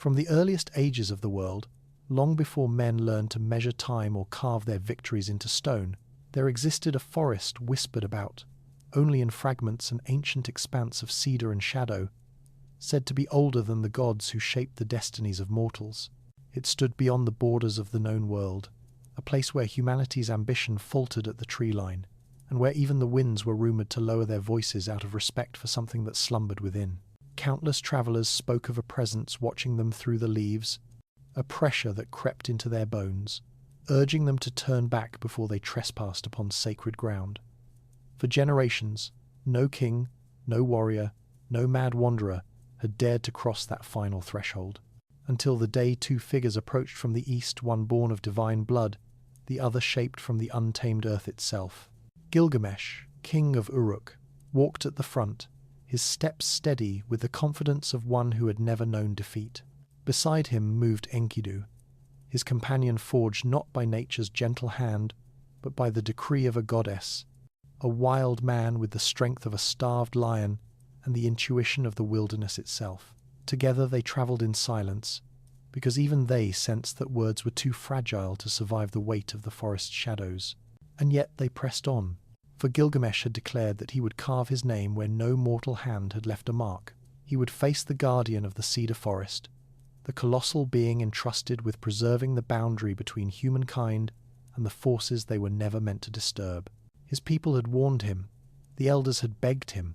From the earliest ages of the world, long before men learned to measure time or carve their victories into stone, there existed a forest whispered about, only in fragments, an ancient expanse of cedar and shadow, said to be older than the gods who shaped the destinies of mortals. It stood beyond the borders of the known world, a place where humanity's ambition faltered at the tree line, and where even the winds were rumoured to lower their voices out of respect for something that slumbered within. Countless travellers spoke of a presence watching them through the leaves, a pressure that crept into their bones, urging them to turn back before they trespassed upon sacred ground. For generations, no king, no warrior, no mad wanderer had dared to cross that final threshold, until the day two figures approached from the east, one born of divine blood, the other shaped from the untamed earth itself. Gilgamesh, king of Uruk, walked at the front, his steps steady with the confidence of one who had never known defeat. Beside him moved Enkidu, his companion forged not by nature's gentle hand, but by the decree of a goddess, a wild man with the strength of a starved lion and the intuition of the wilderness itself. Together they travelled in silence, because even they sensed that words were too fragile to survive the weight of the forest's shadows. And yet they pressed on, for Gilgamesh had declared that he would carve his name where no mortal hand had left a mark. He would face the guardian of the cedar forest, the colossal being entrusted with preserving the boundary between humankind and the forces they were never meant to disturb. His people had warned him, the elders had begged him,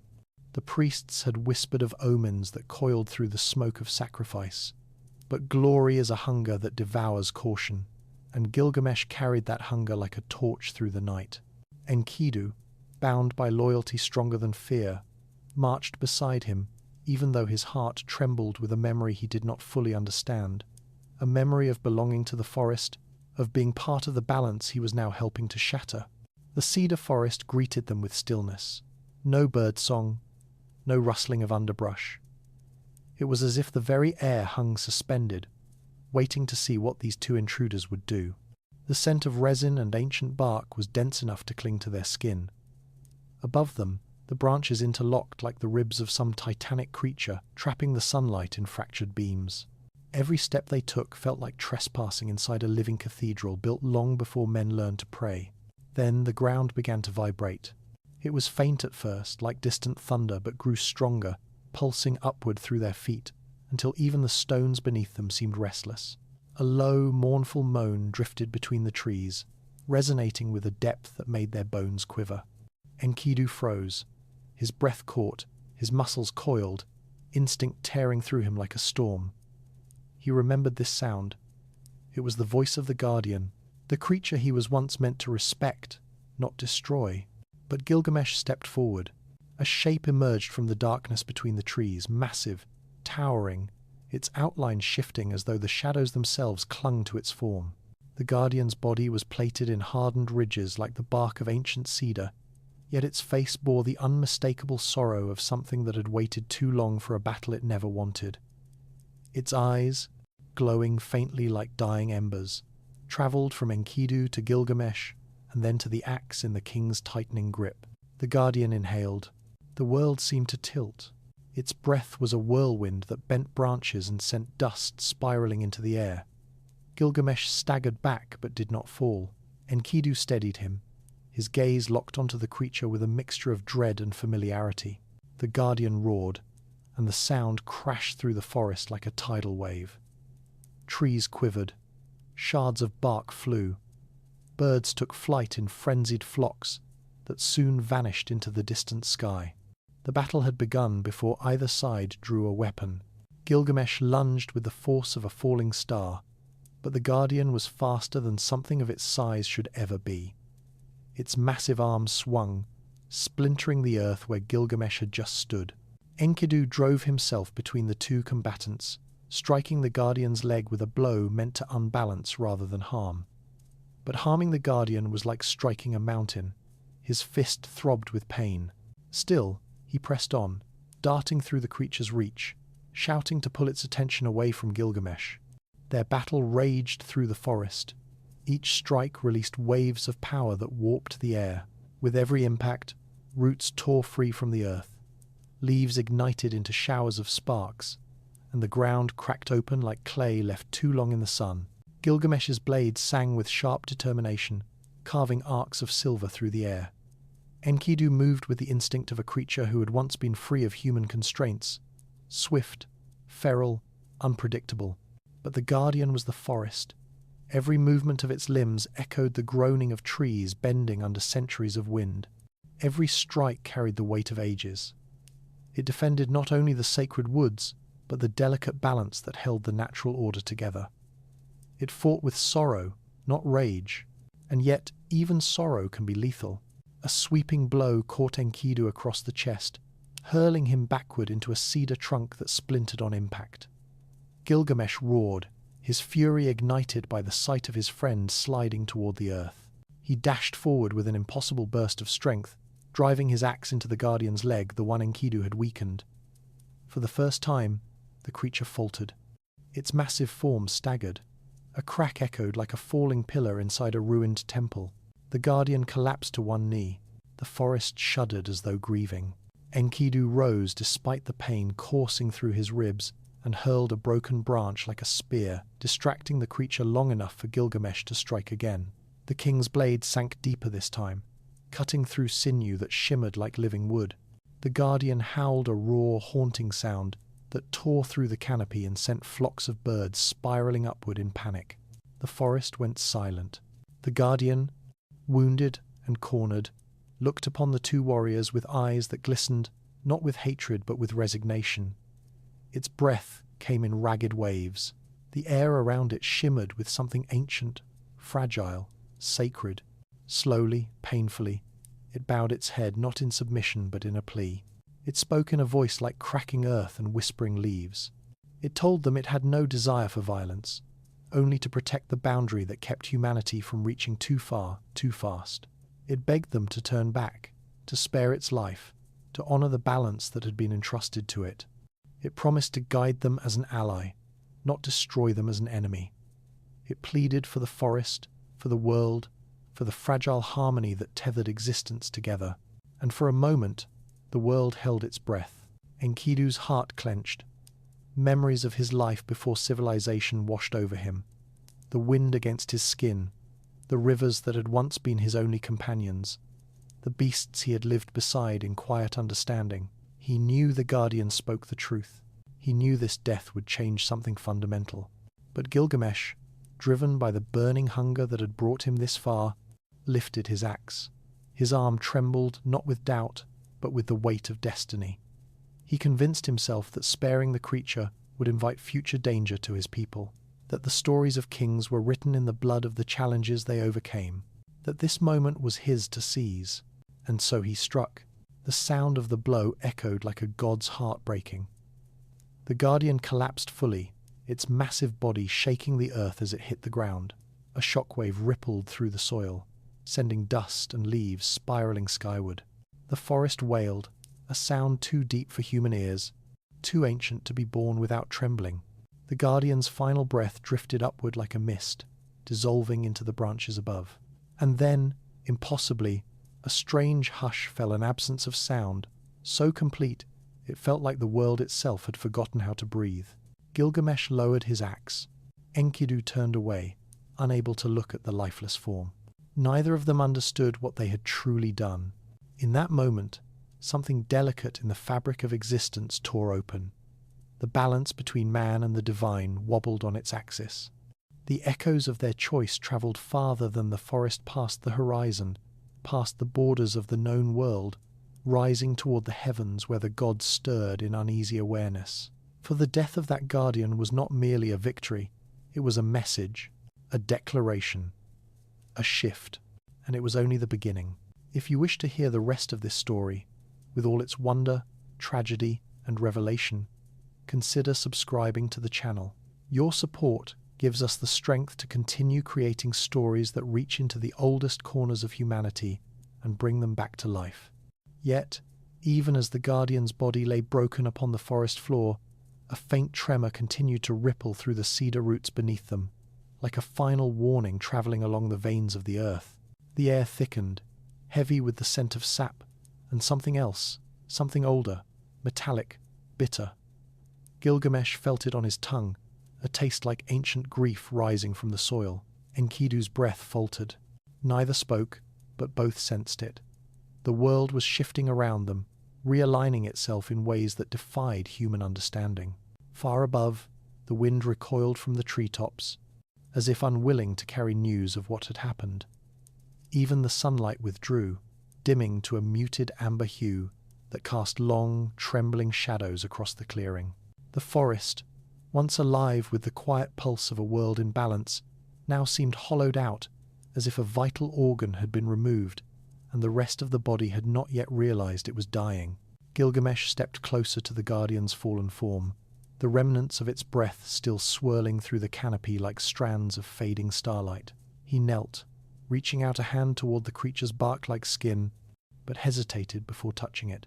the priests had whispered of omens that coiled through the smoke of sacrifice. But glory is a hunger that devours caution, and Gilgamesh carried that hunger like a torch through the night. Enkidu, bound by loyalty stronger than fear, marched beside him, even though his heart trembled with a memory he did not fully understand, a memory of belonging to the forest, of being part of the balance he was now helping to shatter. The cedar forest greeted them with stillness. No bird song, no rustling of underbrush. It was as if the very air hung suspended, waiting to see what these two intruders would do. The scent of resin and ancient bark was dense enough to cling to their skin. Above them, the branches interlocked like the ribs of some titanic creature, trapping the sunlight in fractured beams. Every step they took felt like trespassing inside a living cathedral built long before men learned to pray. Then the ground began to vibrate. It was faint at first, like distant thunder, but grew stronger, pulsing upward through their feet, until even the stones beneath them seemed restless. A low, mournful moan drifted between the trees, resonating with a depth that made their bones quiver. Enkidu froze, his breath caught, his muscles coiled, instinct tearing through him like a storm. He remembered this sound. It was the voice of the guardian, the creature he was once meant to respect, not destroy. But Gilgamesh stepped forward. A shape emerged from the darkness between the trees, massive, towering, its outline shifting as though the shadows themselves clung to its form. The guardian's body was plated in hardened ridges like the bark of ancient cedar, yet its face bore the unmistakable sorrow of something that had waited too long for a battle it never wanted. Its eyes, glowing faintly like dying embers, travelled from Enkidu to Gilgamesh, and then to the axe in the king's tightening grip. The guardian inhaled. The world seemed to tilt. Its breath was a whirlwind that bent branches and sent dust spiralling into the air. Gilgamesh staggered back but did not fall. Enkidu steadied him, his gaze locked onto the creature with a mixture of dread and familiarity. The guardian roared, and the sound crashed through the forest like a tidal wave. Trees quivered. Shards of bark flew. Birds took flight in frenzied flocks that soon vanished into the distant sky. The battle had begun before either side drew a weapon. Gilgamesh lunged with the force of a falling star, but the guardian was faster than something of its size should ever be. Its massive arms swung, splintering the earth where Gilgamesh had just stood. Enkidu drove himself between the two combatants, striking the guardian's leg with a blow meant to unbalance rather than harm. But harming the guardian was like striking a mountain. His fist throbbed with pain. Still, he pressed on, darting through the creature's reach, shouting to pull its attention away from Gilgamesh. Their battle raged through the forest. Each strike released waves of power that warped the air. With every impact, roots tore free from the earth. Leaves ignited into showers of sparks, and the ground cracked open like clay left too long in the sun. Gilgamesh's blade sang with sharp determination, carving arcs of silver through the air. Enkidu moved with the instinct of a creature who had once been free of human constraints, swift, feral, unpredictable. But the guardian was the forest. Every movement of its limbs echoed the groaning of trees bending under centuries of wind. Every strike carried the weight of ages. It defended not only the sacred woods, but the delicate balance that held the natural order together. It fought with sorrow, not rage, and yet even sorrow can be lethal. A sweeping blow caught Enkidu across the chest, hurling him backward into a cedar trunk that splintered on impact. Gilgamesh roared, his fury ignited by the sight of his friend sliding toward the earth. He dashed forward with an impossible burst of strength, driving his axe into the guardian's leg, the one Enkidu had weakened. For the first time, the creature faltered. Its massive form staggered. A crack echoed like a falling pillar inside a ruined temple. The guardian collapsed to one knee. The forest shuddered as though grieving. Enkidu rose despite the pain coursing through his ribs and hurled a broken branch like a spear, distracting the creature long enough for Gilgamesh to strike again. The king's blade sank deeper this time, cutting through sinew that shimmered like living wood. The guardian howled a raw, haunting sound that tore through the canopy and sent flocks of birds spiraling upward in panic. The forest went silent. The guardian, wounded and cornered, looked upon the two warriors with eyes that glistened not with hatred but with resignation. Its breath came in ragged waves. The air around it shimmered with something ancient, fragile, sacred. Slowly, painfully, it bowed its head not in submission but in a plea. It spoke in a voice like cracking earth and whispering leaves. It told them it had no desire for violence, only to protect the boundary that kept humanity from reaching too far, too fast. It begged them to turn back, to spare its life, to honor the balance that had been entrusted to it. It promised to guide them as an ally, not destroy them as an enemy. It pleaded for the forest, for the world, for the fragile harmony that tethered existence together. And for a moment, the world held its breath. Enkidu's heart clenched. Memories of his life before civilization washed over him. The wind against his skin, the rivers that had once been his only companions, the beasts he had lived beside in quiet understanding. He knew the guardian spoke the truth. He knew this death would change something fundamental. But Gilgamesh, driven by the burning hunger that had brought him this far, lifted his axe. His arm trembled not with doubt, but with the weight of destiny. He convinced himself that sparing the creature would invite future danger to his people, that the stories of kings were written in the blood of the challenges they overcame, that this moment was his to seize. And so he struck. The sound of the blow echoed like a god's heart breaking. The guardian collapsed fully, its massive body shaking the earth as it hit the ground. A shockwave rippled through the soil, sending dust and leaves spiraling skyward. The forest wailed, a sound too deep for human ears, too ancient to be borne without trembling. The guardian's final breath drifted upward like a mist, dissolving into the branches above. And then, impossibly, a strange hush fell, an absence of sound, so complete it felt like the world itself had forgotten how to breathe. Gilgamesh lowered his axe. Enkidu turned away, unable to look at the lifeless form. Neither of them understood what they had truly done. In that moment, something delicate in the fabric of existence tore open. The balance between man and the divine wobbled on its axis. The echoes of their choice travelled farther than the forest past the horizon, past the borders of the known world, rising toward the heavens where the gods stirred in uneasy awareness. For the death of that guardian was not merely a victory, it was a message, a declaration, a shift, and it was only the beginning. If you wish to hear the rest of this story, with all its wonder, tragedy, and revelation, consider subscribing to the channel. Your support gives us the strength to continue creating stories that reach into the oldest corners of humanity and bring them back to life. Yet, even as the guardian's body lay broken upon the forest floor, a faint tremor continued to ripple through the cedar roots beneath them, like a final warning travelling along the veins of the earth. The air thickened, heavy with the scent of sap, and something else, something older, metallic, bitter. Gilgamesh felt it on his tongue, a taste like ancient grief rising from the soil. Enkidu's breath faltered. Neither spoke, but both sensed it. The world was shifting around them, realigning itself in ways that defied human understanding. Far above, the wind recoiled from the treetops, as if unwilling to carry news of what had happened. Even the sunlight withdrew, dimming to a muted amber hue that cast long, trembling shadows across the clearing. The forest, once alive with the quiet pulse of a world in balance, now seemed hollowed out, as if a vital organ had been removed, and the rest of the body had not yet realized it was dying. Gilgamesh stepped closer to the guardian's fallen form, the remnants of its breath still swirling through the canopy like strands of fading starlight. He knelt, reaching out a hand toward the creature's bark-like skin, but hesitated before touching it.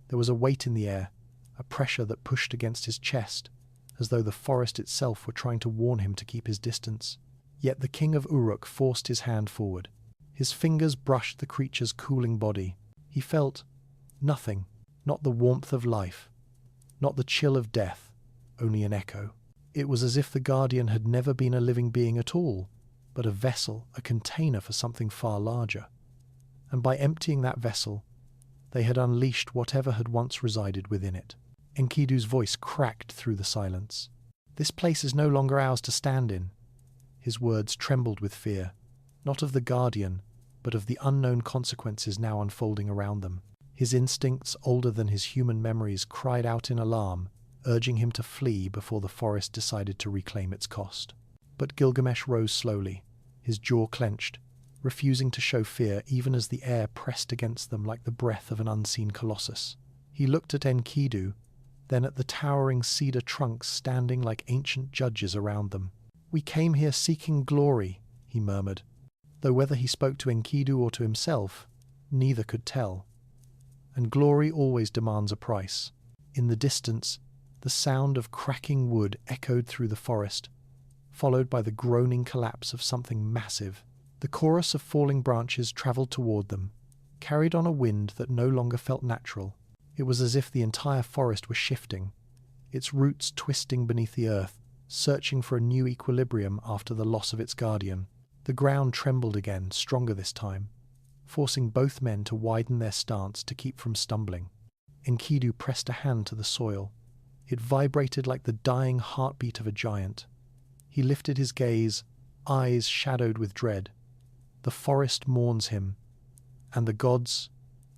There was a weight in the air, a pressure that pushed against his chest, as though the forest itself were trying to warn him to keep his distance. Yet the king of Uruk forced his hand forward. His fingers brushed the creature's cooling body. He felt nothing, not the warmth of life, not the chill of death, only an echo. It was as if the guardian had never been a living being at all, but a vessel, a container for something far larger. And by emptying that vessel, they had unleashed whatever had once resided within it. Enkidu's voice cracked through the silence. "This place is no longer ours to stand in." His words trembled with fear, not of the guardian, but of the unknown consequences now unfolding around them. His instincts, older than his human memories, cried out in alarm, urging him to flee before the forest decided to reclaim its cost. But Gilgamesh rose slowly, his jaw clenched, refusing to show fear even as the air pressed against them like the breath of an unseen colossus. He looked at Enkidu, then at the towering cedar trunks standing like ancient judges around them. "We came here seeking glory," he murmured, though whether he spoke to Enkidu or to himself, neither could tell. And glory always demands a price. In the distance, the sound of cracking wood echoed through the forest, followed by the groaning collapse of something massive. The chorus of falling branches travelled toward them, carried on a wind that no longer felt natural. It was as if the entire forest was shifting, its roots twisting beneath the earth, searching for a new equilibrium after the loss of its guardian. The ground trembled again, stronger this time, forcing both men to widen their stance to keep from stumbling. Enkidu pressed a hand to the soil. It vibrated like the dying heartbeat of a giant. He lifted his gaze, eyes shadowed with dread. The forest mourns him, and the gods,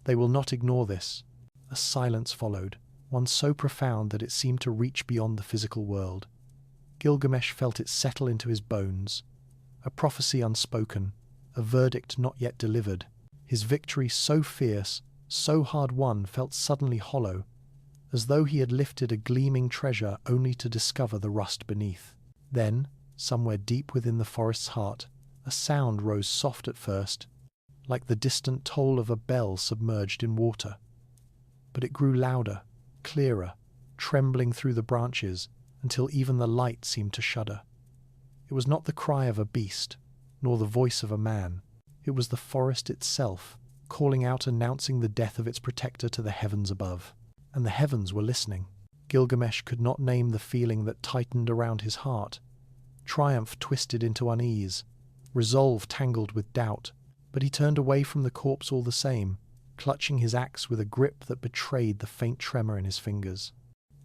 they will not ignore this. A silence followed, one so profound that it seemed to reach beyond the physical world. Gilgamesh felt it settle into his bones, a prophecy unspoken, a verdict not yet delivered. His victory so fierce, so hard won, felt suddenly hollow, as though he had lifted a gleaming treasure only to discover the rust beneath. Then, somewhere deep within the forest's heart, a sound rose soft at first, like the distant toll of a bell submerged in water. But it grew louder, clearer, trembling through the branches until even the light seemed to shudder. It was not the cry of a beast, nor the voice of a man. It was the forest itself, calling out, announcing the death of its protector to the heavens above. And the heavens were listening. Gilgamesh could not name the feeling that tightened around his heart. Triumph twisted into unease, resolve tangled with doubt, but he turned away from the corpse all the same, clutching his axe with a grip that betrayed the faint tremor in his fingers.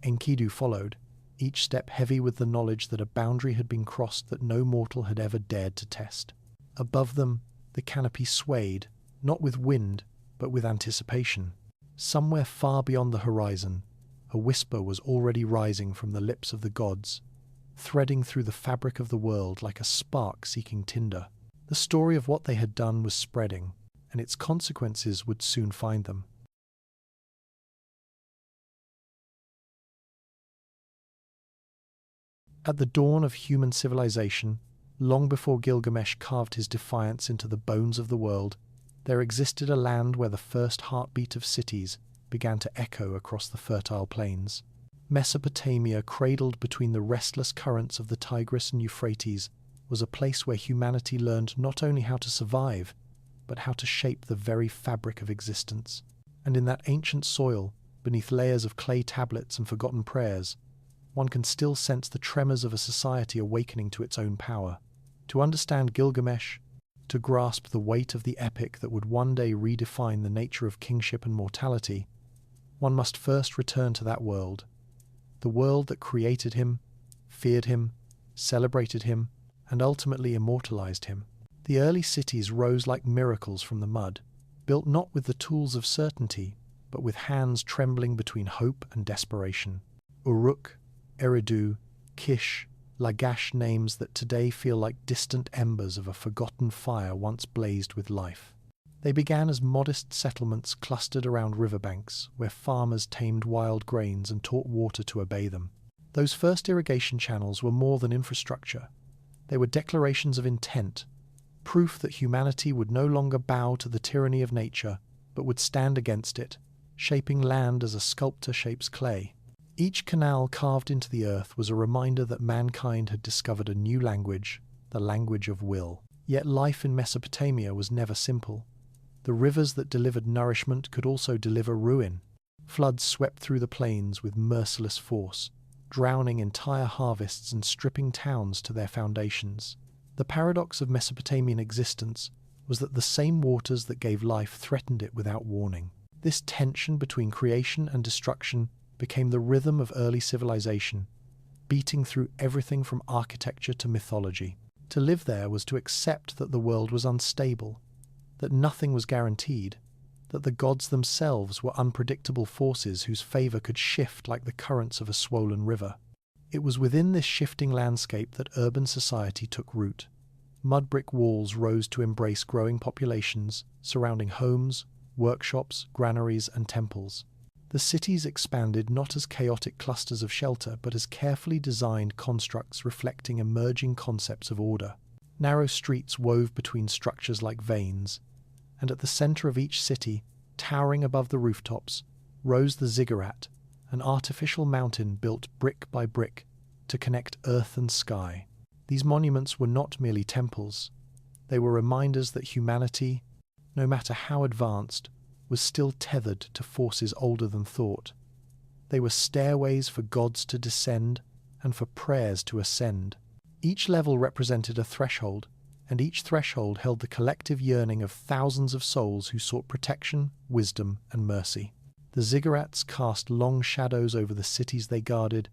Enkidu followed, each step heavy with the knowledge that a boundary had been crossed that no mortal had ever dared to test. Above them, the canopy swayed, not with wind, but with anticipation. Somewhere far beyond the horizon, a whisper was already rising from the lips of the gods, threading through the fabric of the world like a spark seeking tinder. The story of what they had done was spreading, and its consequences would soon find them. At the dawn of human civilization, long before Gilgamesh carved his defiance into the bones of the world, there existed a land where the first heartbeat of cities began to echo across the fertile plains. Mesopotamia, cradled between the restless currents of the Tigris and Euphrates, was a place where humanity learned not only how to survive, but how to shape the very fabric of existence. And in that ancient soil, beneath layers of clay tablets and forgotten prayers, one can still sense the tremors of a society awakening to its own power. To understand Gilgamesh, to grasp the weight of the epic that would one day redefine the nature of kingship and mortality, one must first return to that world, the world that created him, feared him, celebrated him, and ultimately immortalized him. The early cities rose like miracles from the mud, built not with the tools of certainty, but with hands trembling between hope and desperation. Uruk, Enkidu, Kish, Lagash, names that today feel like distant embers of a forgotten fire once blazed with life. They began as modest settlements clustered around riverbanks, where farmers tamed wild grains and taught water to obey them. Those first irrigation channels were more than infrastructure. They were declarations of intent, proof that humanity would no longer bow to the tyranny of nature, but would stand against it, shaping land as a sculptor shapes clay. Each canal carved into the earth was a reminder that mankind had discovered a new language, the language of will. Yet life in Mesopotamia was never simple. The rivers that delivered nourishment could also deliver ruin. Floods swept through the plains with merciless force, drowning entire harvests and stripping towns to their foundations. The paradox of Mesopotamian existence was that the same waters that gave life threatened it without warning. This tension between creation and destruction became the rhythm of early civilization, beating through everything from architecture to mythology. To live there was to accept that the world was unstable, that nothing was guaranteed, that the gods themselves were unpredictable forces whose favor could shift like the currents of a swollen river. It was within this shifting landscape that urban society took root. Mud brick walls rose to embrace growing populations, surrounding homes, workshops, granaries, and temples. The cities expanded not as chaotic clusters of shelter, but as carefully designed constructs reflecting emerging concepts of order. Narrow streets wove between structures like veins, and at the center of each city, towering above the rooftops, rose the ziggurat, an artificial mountain built brick by brick to connect earth and sky. These monuments were not merely temples. They were reminders that humanity, no matter how advanced, was still tethered to forces older than thought. They were stairways for gods to descend and for prayers to ascend. Each level represented a threshold, and each threshold held the collective yearning of thousands of souls who sought protection, wisdom, and mercy. The ziggurats cast long shadows over the cities they guarded,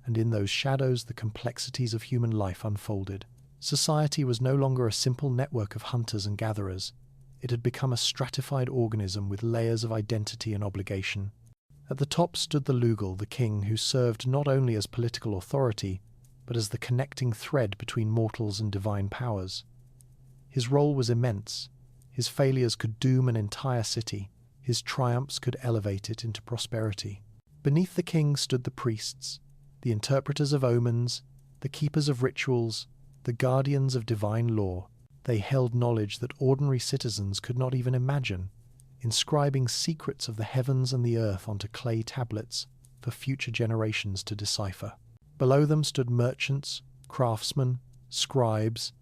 and in those shadows the complexities of human life unfolded. Society was no longer a simple network of hunters and gatherers. It had become a stratified organism with layers of identity and obligation. At the top stood the Lugal, the king, who served not only as political authority, but as the connecting thread between mortals and divine powers. His role was immense. His failures could doom an entire city. His triumphs could elevate it into prosperity. Beneath the king stood the priests, the interpreters of omens, the keepers of rituals, the guardians of divine law. They held knowledge that ordinary citizens could not even imagine, inscribing secrets of the heavens and the earth onto clay tablets for future generations to decipher. Below them stood merchants, craftsmen, scribes,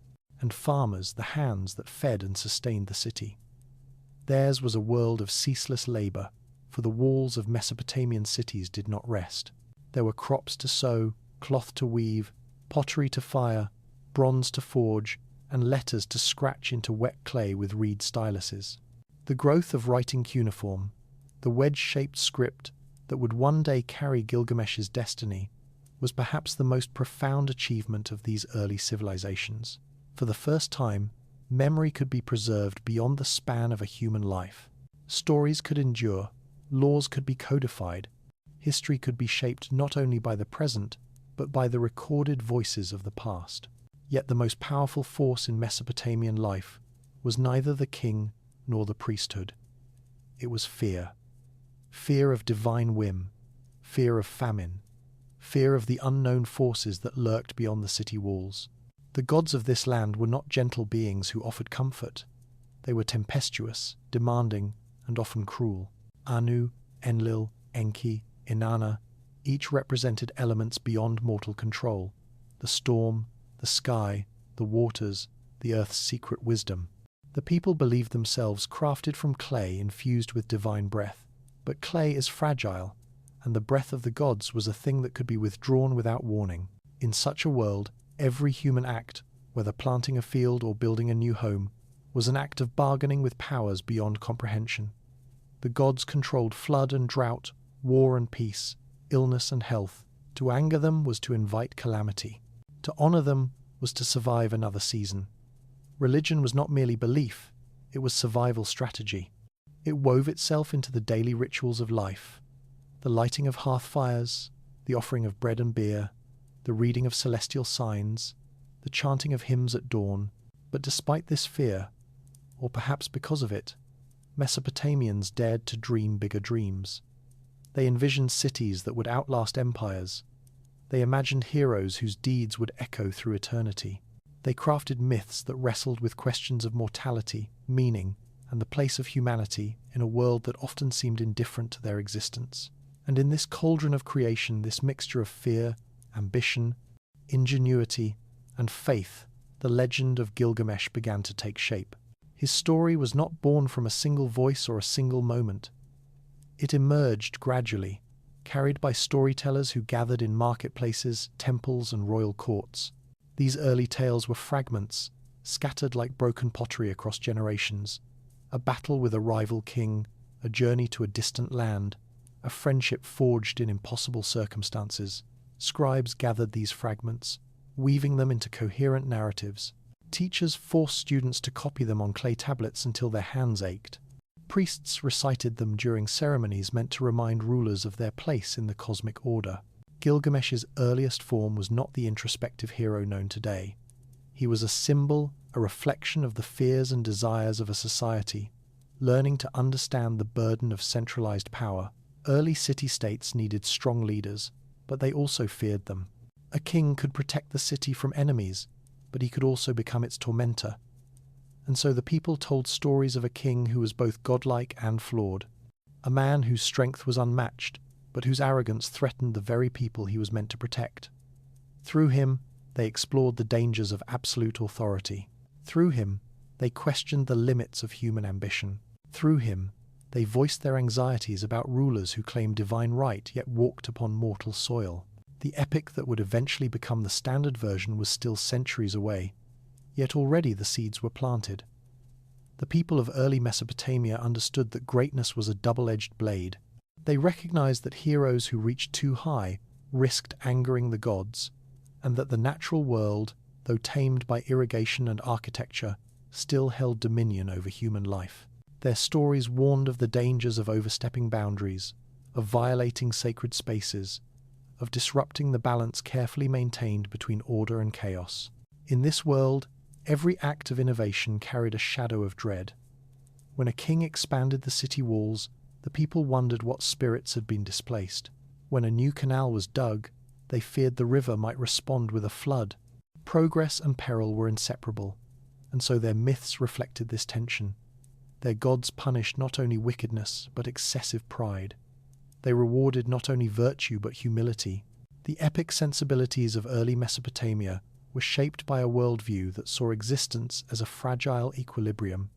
and farmers, the hands that fed and sustained the city. Theirs was a world of ceaseless labor, for the walls of Mesopotamian cities did not rest. There were crops to sow, cloth to weave, pottery to fire, bronze to forge, and letters to scratch into wet clay with reed styluses. The growth of writing cuneiform, the wedge-shaped script that would one day carry Gilgamesh's destiny, was perhaps the most profound achievement of these early civilizations. For the first time, memory could be preserved beyond the span of a human life. Stories could endure, laws could be codified, history could be shaped not only by the present, but by the recorded voices of the past. Yet the most powerful force in Mesopotamian life was neither the king nor the priesthood. It was fear. Fear of divine whim, fear of famine, fear of the unknown forces that lurked beyond the city walls. The gods of this land were not gentle beings who offered comfort. They were tempestuous, demanding, and often cruel. Anu, Enlil, Enki, Inanna, each represented elements beyond mortal control. The storm, the sky, the waters, the earth's secret wisdom. The people believed themselves crafted from clay infused with divine breath. But clay is fragile, and the breath of the gods was a thing that could be withdrawn without warning. In such a world, every human act, whether planting a field or building a new home, was an act of bargaining with powers beyond comprehension. The gods controlled flood and drought, war and peace, illness and health. To anger them was to invite calamity. To honor them was to survive another season. Religion was not merely belief, it was survival strategy. It wove itself into the daily rituals of life. The lighting of hearth fires, the offering of bread and beer, the reading of celestial signs, the chanting of hymns at dawn. But despite this fear, or perhaps because of it, Mesopotamians dared to dream bigger dreams. They envisioned cities that would outlast empires. They imagined heroes whose deeds would echo through eternity. They crafted myths that wrestled with questions of mortality, meaning, and the place of humanity in a world that often seemed indifferent to their existence. And in this cauldron of creation, this mixture of fear, ambition, ingenuity, and faith, the legend of Gilgamesh began to take shape. His story was not born from a single voice or a single moment. It emerged gradually, carried by storytellers who gathered in marketplaces, temples, and royal courts. These early tales were fragments, scattered like broken pottery across generations. A battle with a rival king, a journey to a distant land, a friendship forged in impossible circumstances. Scribes gathered these fragments, weaving them into coherent narratives. Teachers forced students to copy them on clay tablets until their hands ached. Priests recited them during ceremonies meant to remind rulers of their place in the cosmic order. Gilgamesh's earliest form was not the introspective hero known today. He was a symbol, a reflection of the fears and desires of a society, learning to understand the burden of centralized power. Early city-states needed strong leaders, but they also feared them. A king could protect the city from enemies, but he could also become its tormentor. And so the people told stories of a king who was both godlike and flawed, a man whose strength was unmatched, but whose arrogance threatened the very people he was meant to protect. Through him, they explored the dangers of absolute authority. Through him, they questioned the limits of human ambition. Through him, they voiced their anxieties about rulers who claimed divine right yet walked upon mortal soil. The epic that would eventually become the standard version was still centuries away, yet already the seeds were planted. The people of early Mesopotamia understood that greatness was a double-edged blade. They recognized that heroes who reached too high risked angering the gods, and that the natural world, though tamed by irrigation and architecture, still held dominion over human life. Their stories warned of the dangers of overstepping boundaries, of violating sacred spaces, of disrupting the balance carefully maintained between order and chaos. In this world, every act of innovation carried a shadow of dread. When a king expanded the city walls, the people wondered what spirits had been displaced. When a new canal was dug, they feared the river might respond with a flood. Progress and peril were inseparable, and so their myths reflected this tension. Their gods punished not only wickedness, but excessive pride. They rewarded not only virtue, but humility. The epic sensibilities of early Mesopotamia were shaped by a worldview that saw existence as a fragile equilibrium,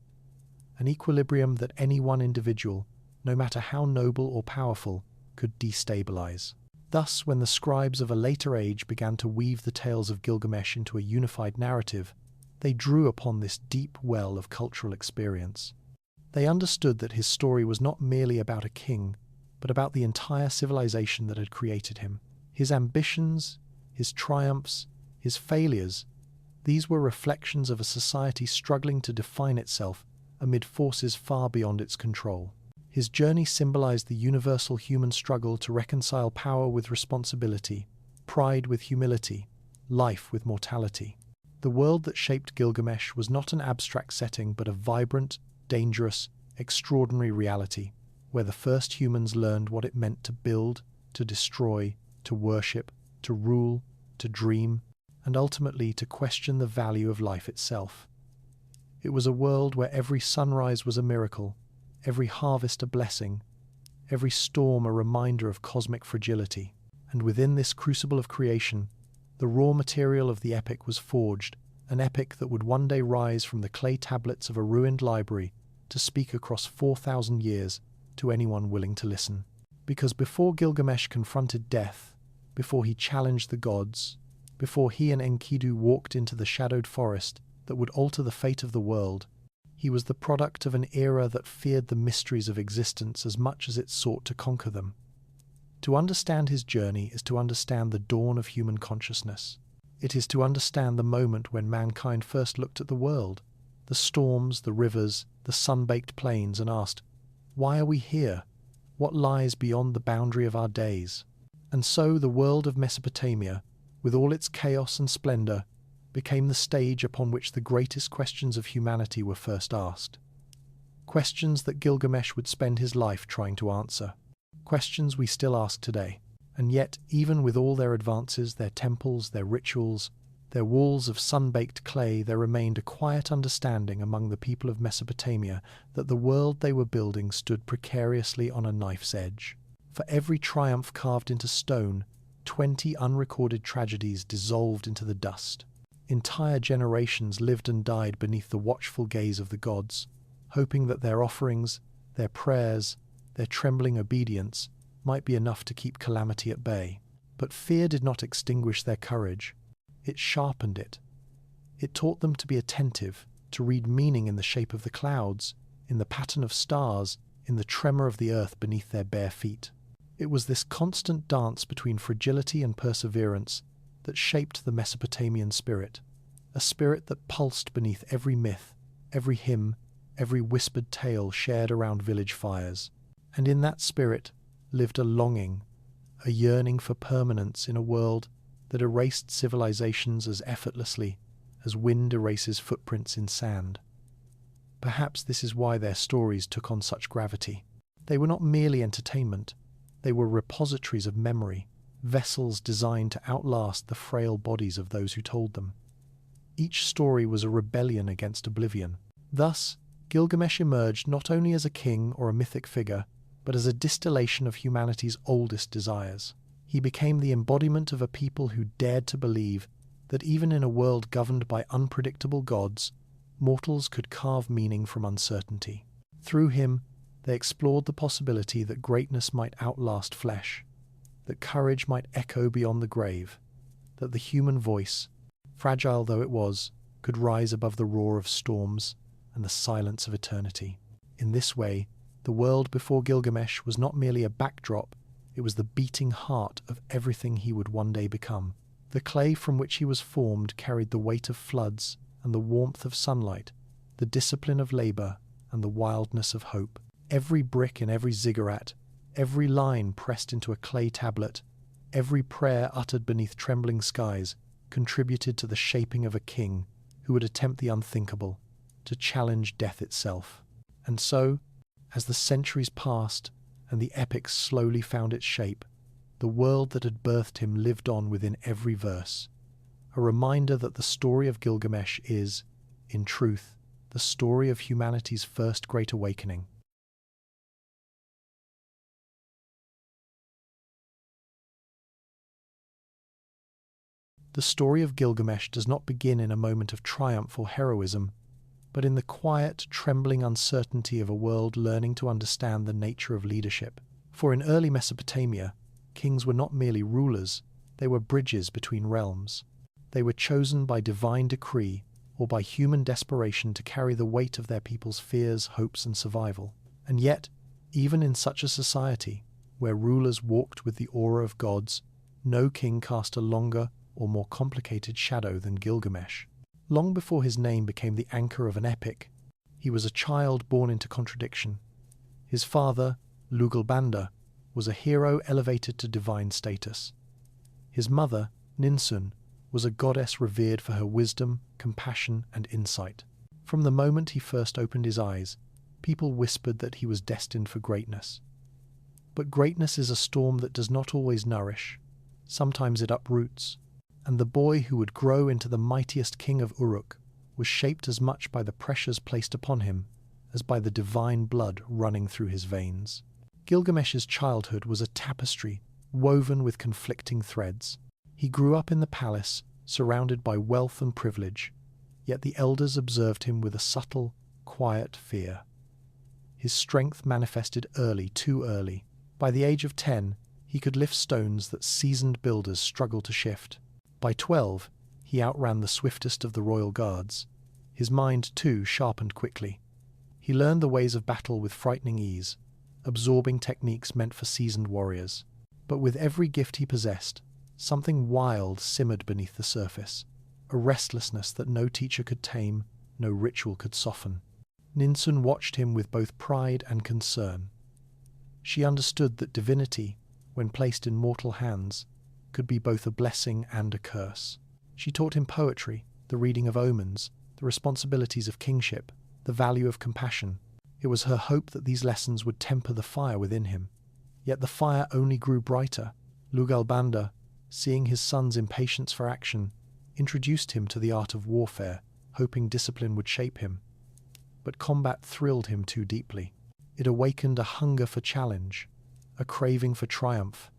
an equilibrium that any one individual, no matter how noble or powerful, could destabilize. Thus, when the scribes of a later age began to weave the tales of Gilgamesh into a unified narrative, they drew upon this deep well of cultural experience. They understood that his story was not merely about a king, but about the entire civilization that had created him. His ambitions, his triumphs, his failures, these were reflections of a society struggling to define itself amid forces far beyond its control. His journey symbolized the universal human struggle to reconcile power with responsibility, pride with humility, life with mortality. The world that shaped Gilgamesh was not an abstract setting, but a vibrant, dangerous, extraordinary reality, where the first humans learned what it meant to build, to destroy, to worship, to rule, to dream, and ultimately to question the value of life itself. It was a world where every sunrise was a miracle, every harvest a blessing, every storm a reminder of cosmic fragility. And within this crucible of creation, the raw material of the epic was forged, an epic that would one day rise from the clay tablets of a ruined library to speak across 4,000 years to anyone willing to listen. Because before Gilgamesh confronted death, before he challenged the gods, before he and Enkidu walked into the shadowed forest that would alter the fate of the world, he was the product of an era that feared the mysteries of existence as much as it sought to conquer them. To understand his journey is to understand the dawn of human consciousness. It is to understand the moment when mankind first looked at the world, the storms, the rivers, the sun-baked plains, and asked, "Why are we here? What lies beyond the boundary of our days?" And so the world of Mesopotamia, with all its chaos and splendor, became the stage upon which the greatest questions of humanity were first asked. Questions that Gilgamesh would spend his life trying to answer. Questions we still ask today. And yet, even with all their advances, their temples, their rituals, their walls of sun-baked clay, there remained a quiet understanding among the people of Mesopotamia that the world they were building stood precariously on a knife's edge. For every triumph carved into stone, 20 unrecorded tragedies dissolved into the dust. Entire generations lived and died beneath the watchful gaze of the gods, hoping that their offerings, their prayers, their trembling obedience might be enough to keep calamity at bay. But fear did not extinguish their courage. It sharpened it. It taught them to be attentive, to read meaning in the shape of the clouds, in the pattern of stars, in the tremor of the earth beneath their bare feet. It was this constant dance between fragility and perseverance that shaped the Mesopotamian spirit, a spirit that pulsed beneath every myth, every hymn, every whispered tale shared around village fires. And in that spirit lived a longing, a yearning for permanence in a world that erased civilizations as effortlessly as wind erases footprints in sand. Perhaps this is why their stories took on such gravity. They were not merely entertainment, they were repositories of memory, vessels designed to outlast the frail bodies of those who told them. Each story was a rebellion against oblivion. Thus, Gilgamesh emerged not only as a king or a mythic figure, but as a distillation of humanity's oldest desires. He became the embodiment of a people who dared to believe that even in a world governed by unpredictable gods, mortals could carve meaning from uncertainty. Through him, they explored the possibility that greatness might outlast flesh, that courage might echo beyond the grave, that the human voice, fragile though it was, could rise above the roar of storms and the silence of eternity. In this way, the world before Gilgamesh was not merely a backdrop, it was the beating heart of everything he would one day become. The clay from which he was formed carried the weight of floods and the warmth of sunlight, the discipline of labor and the wildness of hope. Every brick in every ziggurat, every line pressed into a clay tablet, every prayer uttered beneath trembling skies contributed to the shaping of a king who would attempt the unthinkable, to challenge death itself. And so, as the centuries passed and the epic slowly found its shape, the world that had birthed him lived on within every verse, a reminder that the story of Gilgamesh is, in truth, the story of humanity's first great awakening. The story of Gilgamesh does not begin in a moment of triumph or heroism, but in the quiet, trembling uncertainty of a world learning to understand the nature of leadership. For in early Mesopotamia, kings were not merely rulers, they were bridges between realms. They were chosen by divine decree or by human desperation to carry the weight of their people's fears, hopes, and survival. And yet, even in such a society, where rulers walked with the aura of gods, no king cast a longer or more complicated shadow than Gilgamesh. Long before his name became the anchor of an epic, he was a child born into contradiction. His father, Lugalbanda, was a hero elevated to divine status. His mother, Ninsun, was a goddess revered for her wisdom, compassion, and insight. From the moment he first opened his eyes, people whispered that he was destined for greatness. But greatness is a storm that does not always nourish. Sometimes it uproots. And the boy who would grow into the mightiest king of Uruk was shaped as much by the pressures placed upon him as by the divine blood running through his veins. Gilgamesh's childhood was a tapestry woven with conflicting threads. He grew up in the palace, surrounded by wealth and privilege, yet the elders observed him with a subtle, quiet fear. His strength manifested early, too early, By the age of 10, he could lift stones that seasoned builders struggled to shift. By 12, he outran the swiftest of the royal guards. His mind, too, sharpened quickly. He learned the ways of battle with frightening ease, absorbing techniques meant for seasoned warriors. But with every gift he possessed, something wild simmered beneath the surface, a restlessness that no teacher could tame, no ritual could soften. Ninsun watched him with both pride and concern. She understood that divinity, when placed in mortal hands, could be both a blessing and a curse. She taught him poetry, the reading of omens, the responsibilities of kingship, the value of compassion. It was her hope that these lessons would temper the fire within him. Yet the fire only grew brighter. Lugalbanda, seeing his son's impatience for action, introduced him to the art of warfare, hoping discipline would shape him. But combat thrilled him too deeply. It awakened a hunger for challenge, a craving for triumph,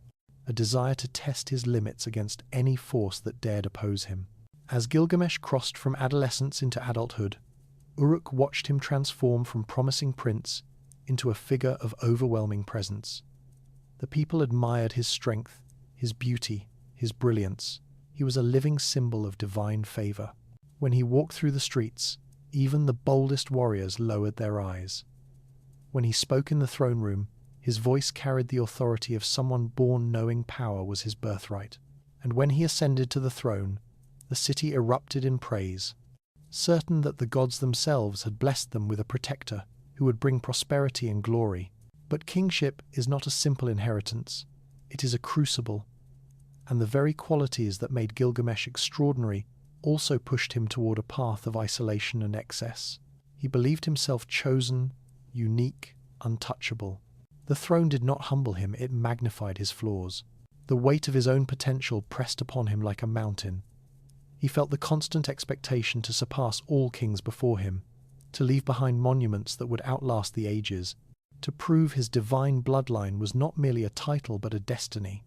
a desire to test his limits against any force that dared oppose him. As Gilgamesh crossed from adolescence into adulthood, Uruk watched him transform from promising prince into a figure of overwhelming presence. The people admired his strength, his beauty, his brilliance. He was a living symbol of divine favor. When he walked through the streets, even the boldest warriors lowered their eyes. When he spoke in the throne room, his voice carried the authority of someone born knowing power was his birthright. And when he ascended to the throne, the city erupted in praise, certain that the gods themselves had blessed them with a protector who would bring prosperity and glory. But kingship is not a simple inheritance. It is a crucible, and the very qualities that made Gilgamesh extraordinary also pushed him toward a path of isolation and excess. He believed himself chosen, unique, untouchable. The throne did not humble him, it magnified his flaws. The weight of his own potential pressed upon him like a mountain. He felt the constant expectation to surpass all kings before him, to leave behind monuments that would outlast the ages, to prove his divine bloodline was not merely a title but a destiny.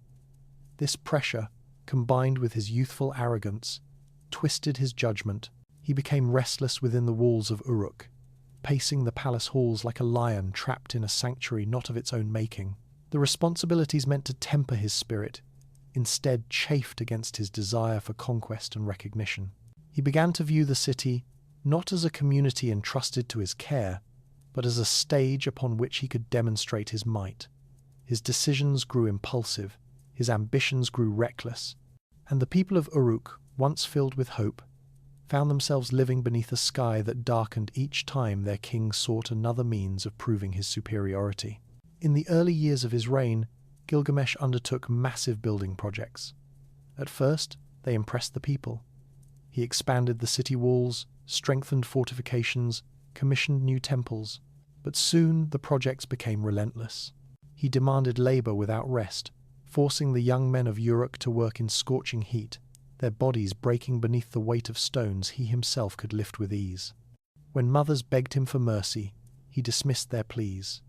This pressure, combined with his youthful arrogance, twisted his judgment. He became restless within the walls of Uruk, pacing the palace halls like a lion trapped in a sanctuary not of its own making. The responsibilities meant to temper his spirit instead chafed against his desire for conquest and recognition. He began to view the city not as a community entrusted to his care, but as a stage upon which he could demonstrate his might. His decisions grew impulsive, his ambitions grew reckless, and the people of Uruk, once filled with hope, found themselves living beneath a sky that darkened each time their king sought another means of proving his superiority. In the early years of his reign, Gilgamesh undertook massive building projects. At first, they impressed the people. He expanded the city walls, strengthened fortifications, commissioned new temples. But soon the projects became relentless. He demanded labor without rest, forcing the young men of Uruk to work in scorching heat, their bodies breaking beneath the weight of stones he himself could lift with ease. When mothers begged him for mercy, he dismissed their pleas.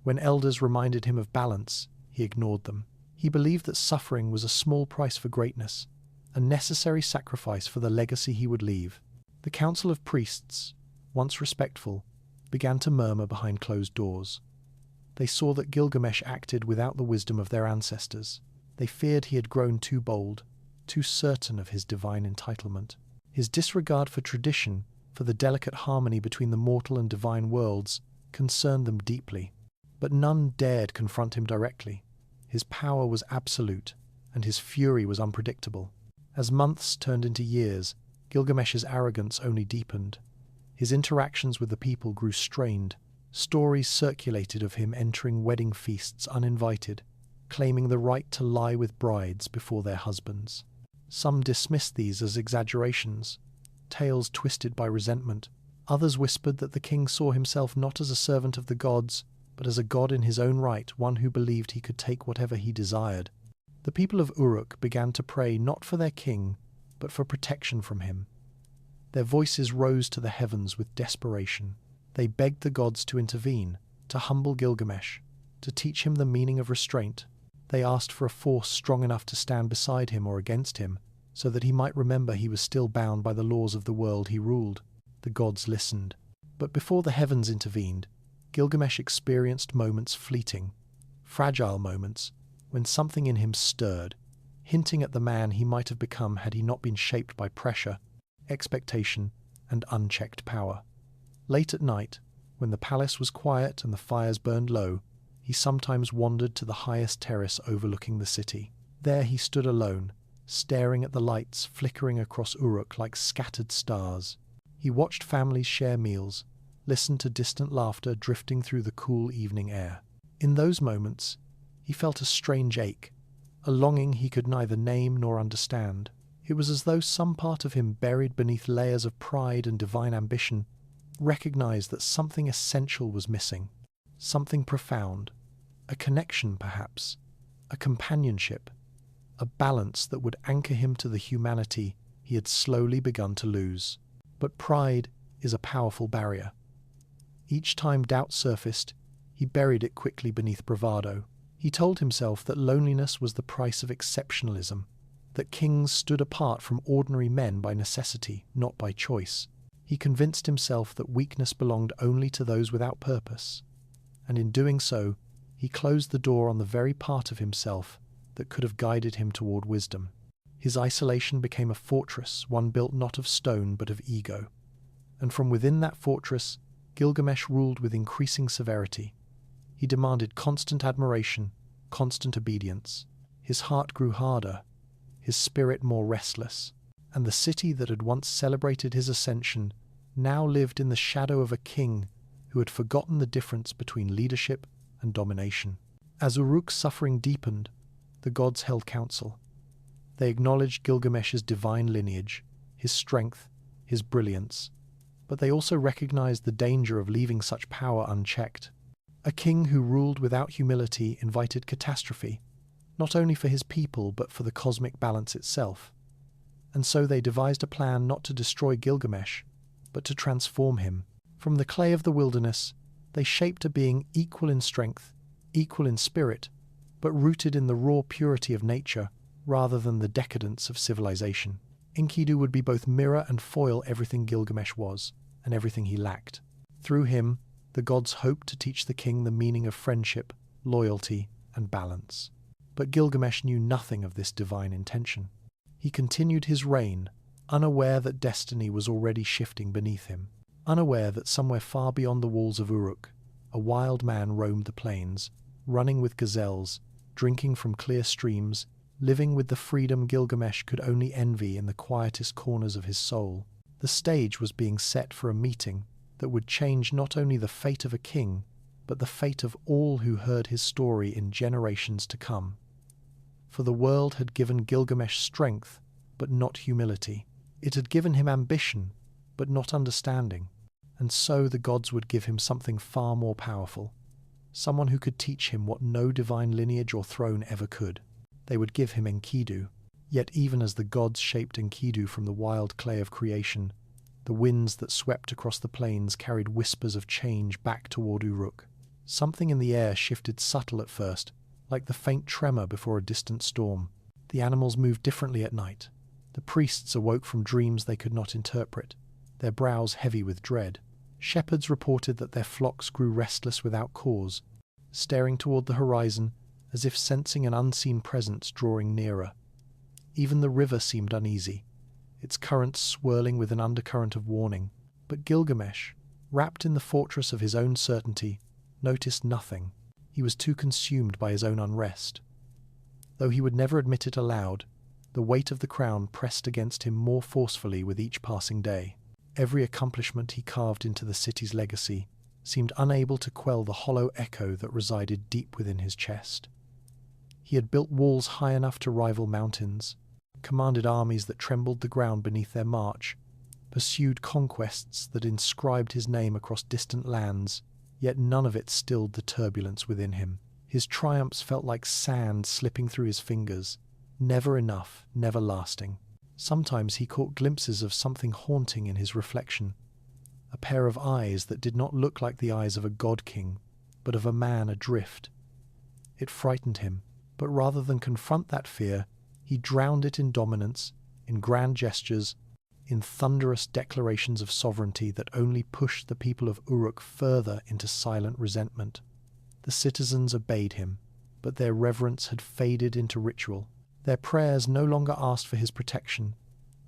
When elders reminded him of balance, he ignored them. He believed that suffering was a small price for greatness, a necessary sacrifice for the legacy he would leave. The council of priests, once respectful, began to murmur behind closed doors. They saw that Gilgamesh acted without the wisdom of their ancestors. They feared he had grown too bold, too certain of his divine entitlement. His disregard for tradition, for the delicate harmony between the mortal and divine worlds, concerned them deeply. But none dared confront him directly. His power was absolute, and his fury was unpredictable. As months turned into years, Gilgamesh's arrogance only deepened. His interactions with the people grew strained. Stories circulated of him entering wedding feasts uninvited, claiming the right to lie with brides before their husbands. Some dismissed these as exaggerations, tales twisted by resentment. Others whispered that the king saw himself not as a servant of the gods, but as a god in his own right, one who believed he could take whatever he desired. The people of Uruk began to pray not for their king, but for protection from him. Their voices rose to the heavens with desperation. They begged the gods to intervene, to humble Gilgamesh, to teach him the meaning of restraint. They asked for a force strong enough to stand beside him or against him, so that he might remember he was still bound by the laws of the world he ruled. The gods listened. But before the heavens intervened, Gilgamesh experienced moments fleeting. fragile moments when something in him stirred, hinting at the man he might have become had he not been shaped by pressure, expectation, and unchecked power. Late at night, when the palace was quiet and the fires burned low, he sometimes wandered to the highest terrace overlooking the city. There he stood alone, staring at the lights flickering across Uruk like scattered stars. He watched families share meals, listened to distant laughter drifting through the cool evening air. In those moments, he felt a strange ache, a longing he could neither name nor understand. It was as though some part of him buried beneath layers of pride and divine ambition recognized that something essential was missing, something profound, a connection perhaps, a companionship, a balance that would anchor him to the humanity he had slowly begun to lose. But pride is a powerful barrier. Each time doubt surfaced, he buried it quickly beneath bravado. He told himself that loneliness was the price of exceptionalism, that kings stood apart from ordinary men by necessity, not by choice. He convinced himself that weakness belonged only to those without purpose, and in doing so, he closed the door on the very part of himself that could have guided him toward wisdom. His isolation became a fortress, one built not of stone but of ego. And from within that fortress, Gilgamesh ruled with increasing severity. He demanded constant admiration, constant obedience. His heart grew harder, his spirit more restless, and the city that had once celebrated his ascension now lived in the shadow of a king who had forgotten the difference between leadership and domination. As Uruk's suffering deepened, the gods held council. They acknowledged Gilgamesh's divine lineage, his strength, his brilliance, but they also recognized the danger of leaving such power unchecked. A king who ruled without humility invited catastrophe, not only for his people but for the cosmic balance itself. And so they devised a plan not to destroy Gilgamesh, but to transform him. From the clay of the wilderness, they shaped a being equal in strength, equal in spirit, but rooted in the raw purity of nature rather than the decadence of civilization. Enkidu would be both mirror and foil everything Gilgamesh was, and everything he lacked. Through him, the gods hoped to teach the king the meaning of friendship, loyalty, and balance. But Gilgamesh knew nothing of this divine intention. He continued his reign, unaware that destiny was already shifting beneath him, unaware that somewhere far beyond the walls of Uruk, a wild man roamed the plains, running with gazelles, drinking from clear streams, living with the freedom Gilgamesh could only envy in the quietest corners of his soul. The stage was being set for a meeting that would change not only the fate of a king, but the fate of all who heard his story in generations to come. For the world had given Gilgamesh strength, but not humility. It had given him ambition, but not understanding. And so the gods would give him something far more powerful, someone who could teach him what no divine lineage or throne ever could. They would give him Enkidu. Yet even as the gods shaped Enkidu from the wild clay of creation, the winds that swept across the plains carried whispers of change back toward Uruk. Something in the air shifted subtle at first, like the faint tremor before a distant storm. The animals moved differently at night. The priests awoke from dreams they could not interpret, their brows heavy with dread. Shepherds reported that their flocks grew restless without cause, staring toward the horizon as if sensing an unseen presence drawing nearer. Even the river seemed uneasy, its currents swirling with an undercurrent of warning. But Gilgamesh, wrapped in the fortress of his own certainty, noticed nothing. He was too consumed by his own unrest. Though he would never admit it aloud, the weight of the crown pressed against him more forcefully with each passing day. Every accomplishment he carved into the city's legacy seemed unable to quell the hollow echo that resided deep within his chest. He had built walls high enough to rival mountains, commanded armies that trembled the ground beneath their march, pursued conquests that inscribed his name across distant lands, yet none of it stilled the turbulence within him. His triumphs felt like sand slipping through his fingers, never enough, never lasting. Sometimes he caught glimpses of something haunting in his reflection, a pair of eyes that did not look like the eyes of a god-king, but of a man adrift. It frightened him, but rather than confront that fear, he drowned it in dominance, in grand gestures, in thunderous declarations of sovereignty that only pushed the people of Uruk further into silent resentment. The citizens obeyed him, but their reverence had faded into ritual. Their prayers no longer asked for his protection.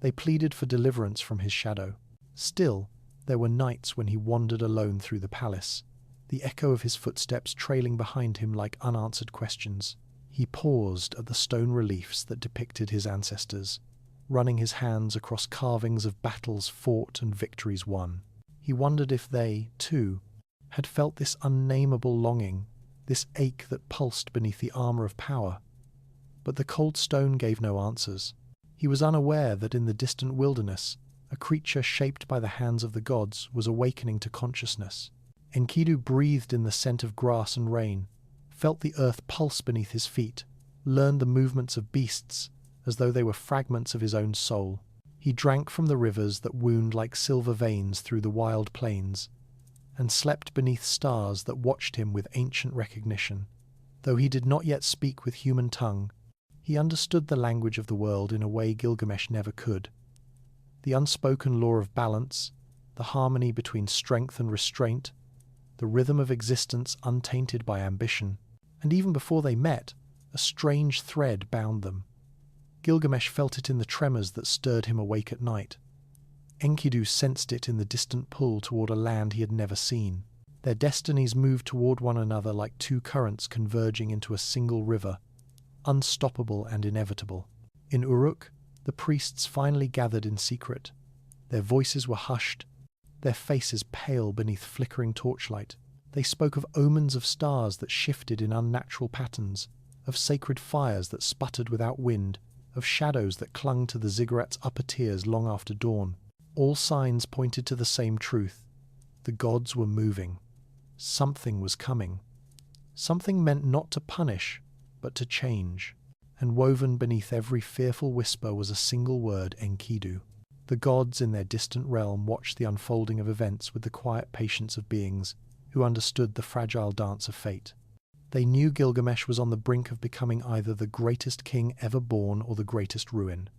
They pleaded for deliverance from his shadow. Still, there were nights when he wandered alone through the palace, the echo of his footsteps trailing behind him like unanswered questions. He paused at the stone reliefs that depicted his ancestors, running his hands across carvings of battles fought and victories won. He wondered if they, too, had felt this unnameable longing, this ache that pulsed beneath the armour of power. But the cold stone gave no answers. He was unaware that in the distant wilderness, a creature shaped by the hands of the gods was awakening to consciousness. Enkidu breathed in the scent of grass and rain, felt the earth pulse beneath his feet, learned the movements of beasts as though they were fragments of his own soul. He drank from the rivers that wound like silver veins through the wild plains, and slept beneath stars that watched him with ancient recognition. Though he did not yet speak with human tongue, he understood the language of the world in a way Gilgamesh never could. The unspoken law of balance, the harmony between strength and restraint, the rhythm of existence untainted by ambition, and even before they met, a strange thread bound them. Gilgamesh felt it in the tremors that stirred him awake at night. Enkidu sensed it in the distant pull toward a land he had never seen. Their destinies moved toward one another like two currents converging into a single river, unstoppable and inevitable. In Uruk, the priests finally gathered in secret. Their voices were hushed, their faces pale beneath flickering torchlight. They spoke of omens of stars that shifted in unnatural patterns, of sacred fires that sputtered without wind, of shadows that clung to the ziggurat's upper tiers long after dawn. All signs pointed to the same truth. The gods were moving. Something was coming. Something meant not to punish, but to change. And woven beneath every fearful whisper was a single word: Enkidu. The gods in their distant realm watched the unfolding of events with the quiet patience of beings who understood the fragile dance of fate. They knew Gilgamesh was on the brink of becoming either the greatest king ever born or the greatest ruin.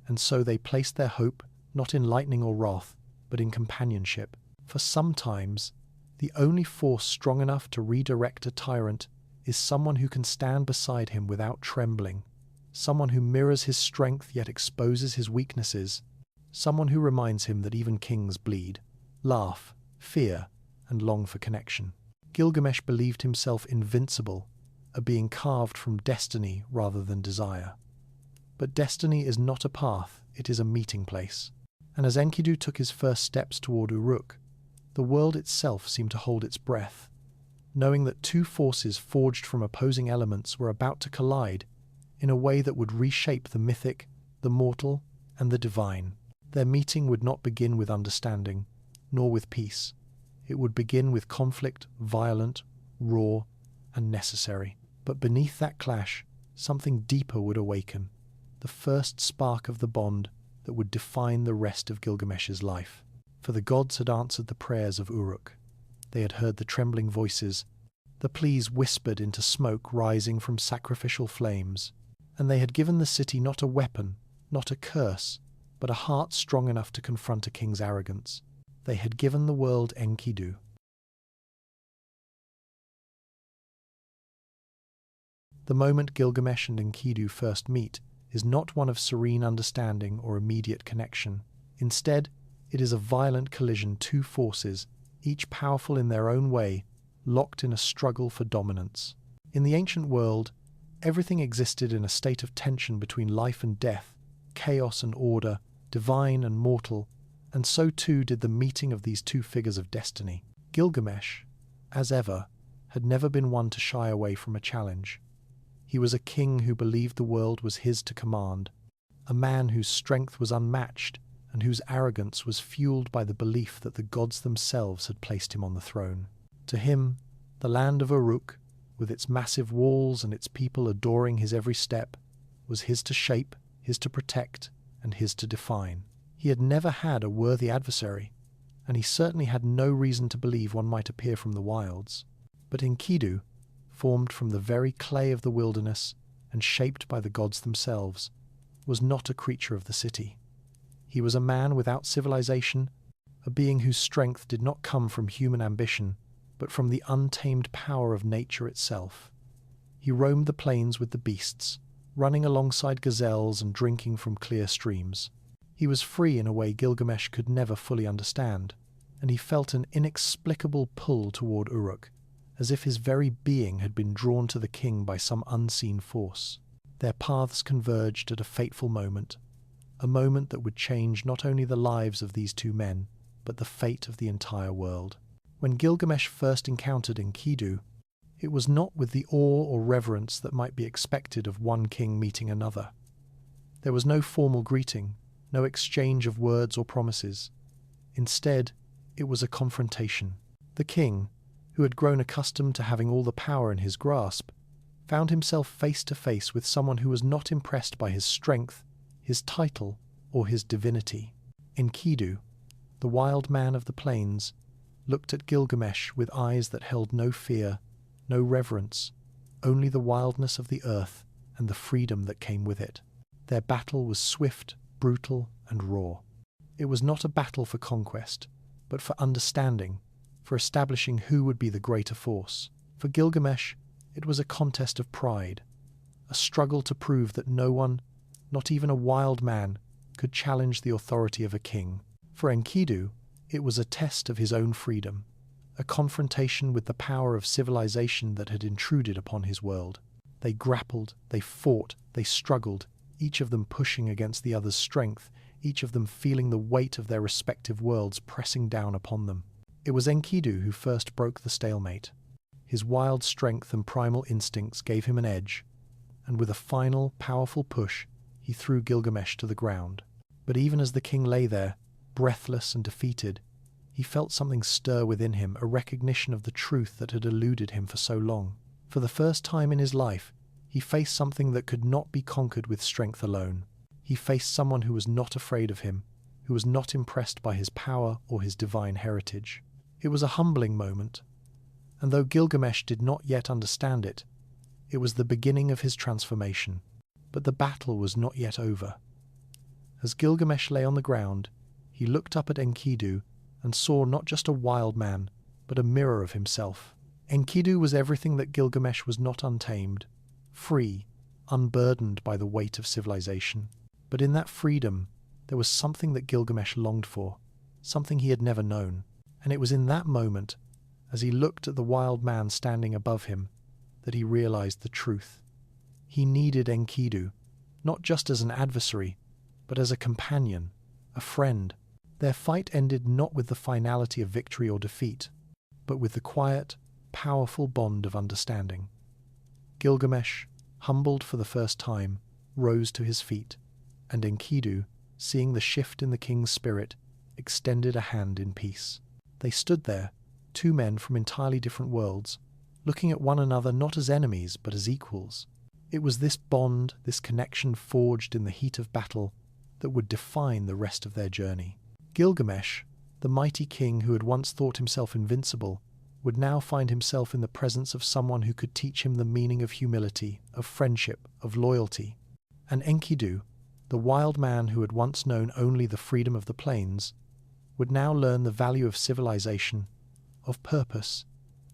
And so they placed their hope not in lightning or wrath, but in companionship. For sometimes, the only force strong enough to redirect a tyrant is someone who can stand beside him without trembling, someone who mirrors his strength yet exposes his weaknesses, someone who reminds him that even kings bleed, laugh, fear, and long for connection. Gilgamesh believed himself invincible, a being carved from destiny rather than desire. But destiny is not a path, it is a meeting place. And as Enkidu took his first steps toward Uruk, the world itself seemed to hold its breath, knowing that two forces forged from opposing elements were about to collide in a way that would reshape the mythic, the mortal, and the divine. Their meeting would not begin with understanding, nor with peace. It would begin with conflict, violent, raw, and necessary. But beneath that clash, something deeper would awaken, the first spark of the bond that would define the rest of Gilgamesh's life. For the gods had answered the prayers of Uruk. They had heard the trembling voices, the pleas whispered into smoke rising from sacrificial flames, and they had given the city not a weapon, not a curse, but a heart strong enough to confront a king's arrogance. They had given the world Enkidu. The moment Gilgamesh and Enkidu first meet is not one of serene understanding or immediate connection. Instead, it is a violent collision, two forces, each powerful in their own way, locked in a struggle for dominance. In the ancient world, everything existed in a state of tension between life and death, chaos and order, divine and mortal, and so too did the meeting of these two figures of destiny. Gilgamesh, as ever, had never been one to shy away from a challenge. He was a king who believed the world was his to command, a man whose strength was unmatched and whose arrogance was fueled by the belief that the gods themselves had placed him on the throne. To him, the land of Uruk, with its massive walls and its people adoring his every step, was his to shape, his to protect, and his to define. He had never had a worthy adversary, and he certainly had no reason to believe one might appear from the wilds. But Enkidu, formed from the very clay of the wilderness and shaped by the gods themselves, was not a creature of the city. He was a man without civilization, a being whose strength did not come from human ambition, but from the untamed power of nature itself. He roamed the plains with the beasts, running alongside gazelles and drinking from clear streams. He was free in a way Gilgamesh could never fully understand, and he felt an inexplicable pull toward Uruk, as if his very being had been drawn to the king by some unseen force. Their paths converged at a fateful moment, a moment that would change not only the lives of these two men, but the fate of the entire world. When Gilgamesh first encountered Enkidu, it was not with the awe or reverence that might be expected of one king meeting another. There was no formal greeting, no exchange of words or promises. Instead, it was a confrontation. The king, who had grown accustomed to having all the power in his grasp, found himself face to face with someone who was not impressed by his strength, his title, or his divinity. Enkidu, the wild man of the plains, looked at Gilgamesh with eyes that held no fear, no reverence, only the wildness of the earth and the freedom that came with it. Their battle was swift, brutal, and raw. It was not a battle for conquest, but for understanding, for establishing who would be the greater force. For Gilgamesh, it was a contest of pride, a struggle to prove that no one, not even a wild man, could challenge the authority of a king. For Enkidu, it was a test of his own freedom, a confrontation with the power of civilization that had intruded upon his world. They grappled, they fought, they struggled, each of them pushing against the other's strength, each of them feeling the weight of their respective worlds pressing down upon them. It was Enkidu who first broke the stalemate. His wild strength and primal instincts gave him an edge, and with a final, powerful push, he threw Gilgamesh to the ground. But even as the king lay there, breathless and defeated, he felt something stir within him, a recognition of the truth that had eluded him for so long. For the first time in his life, he faced something that could not be conquered with strength alone. He faced someone who was not afraid of him, who was not impressed by his power or his divine heritage. It was a humbling moment, and though Gilgamesh did not yet understand it, it was the beginning of his transformation. But the battle was not yet over. As Gilgamesh lay on the ground, he looked up at Enkidu and saw not just a wild man, but a mirror of himself. Enkidu was everything that Gilgamesh was not: untamed, free, unburdened by the weight of civilization. But in that freedom, there was something that Gilgamesh longed for, something he had never known. And it was in that moment, as he looked at the wild man standing above him, that he realized the truth. He needed Enkidu, not just as an adversary, but as a companion, a friend. Their fight ended not with the finality of victory or defeat, but with the quiet, powerful bond of understanding. Gilgamesh, humbled for the first time, rose to his feet, and Enkidu, seeing the shift in the king's spirit, extended a hand in peace. They stood there, two men from entirely different worlds, looking at one another not as enemies but as equals. It was this bond, this connection forged in the heat of battle, that would define the rest of their journey. Gilgamesh, the mighty king who had once thought himself invincible, would now find himself in the presence of someone who could teach him the meaning of humility, of friendship, of loyalty. And Enkidu, the wild man who had once known only the freedom of the plains, would now learn the value of civilization, of purpose,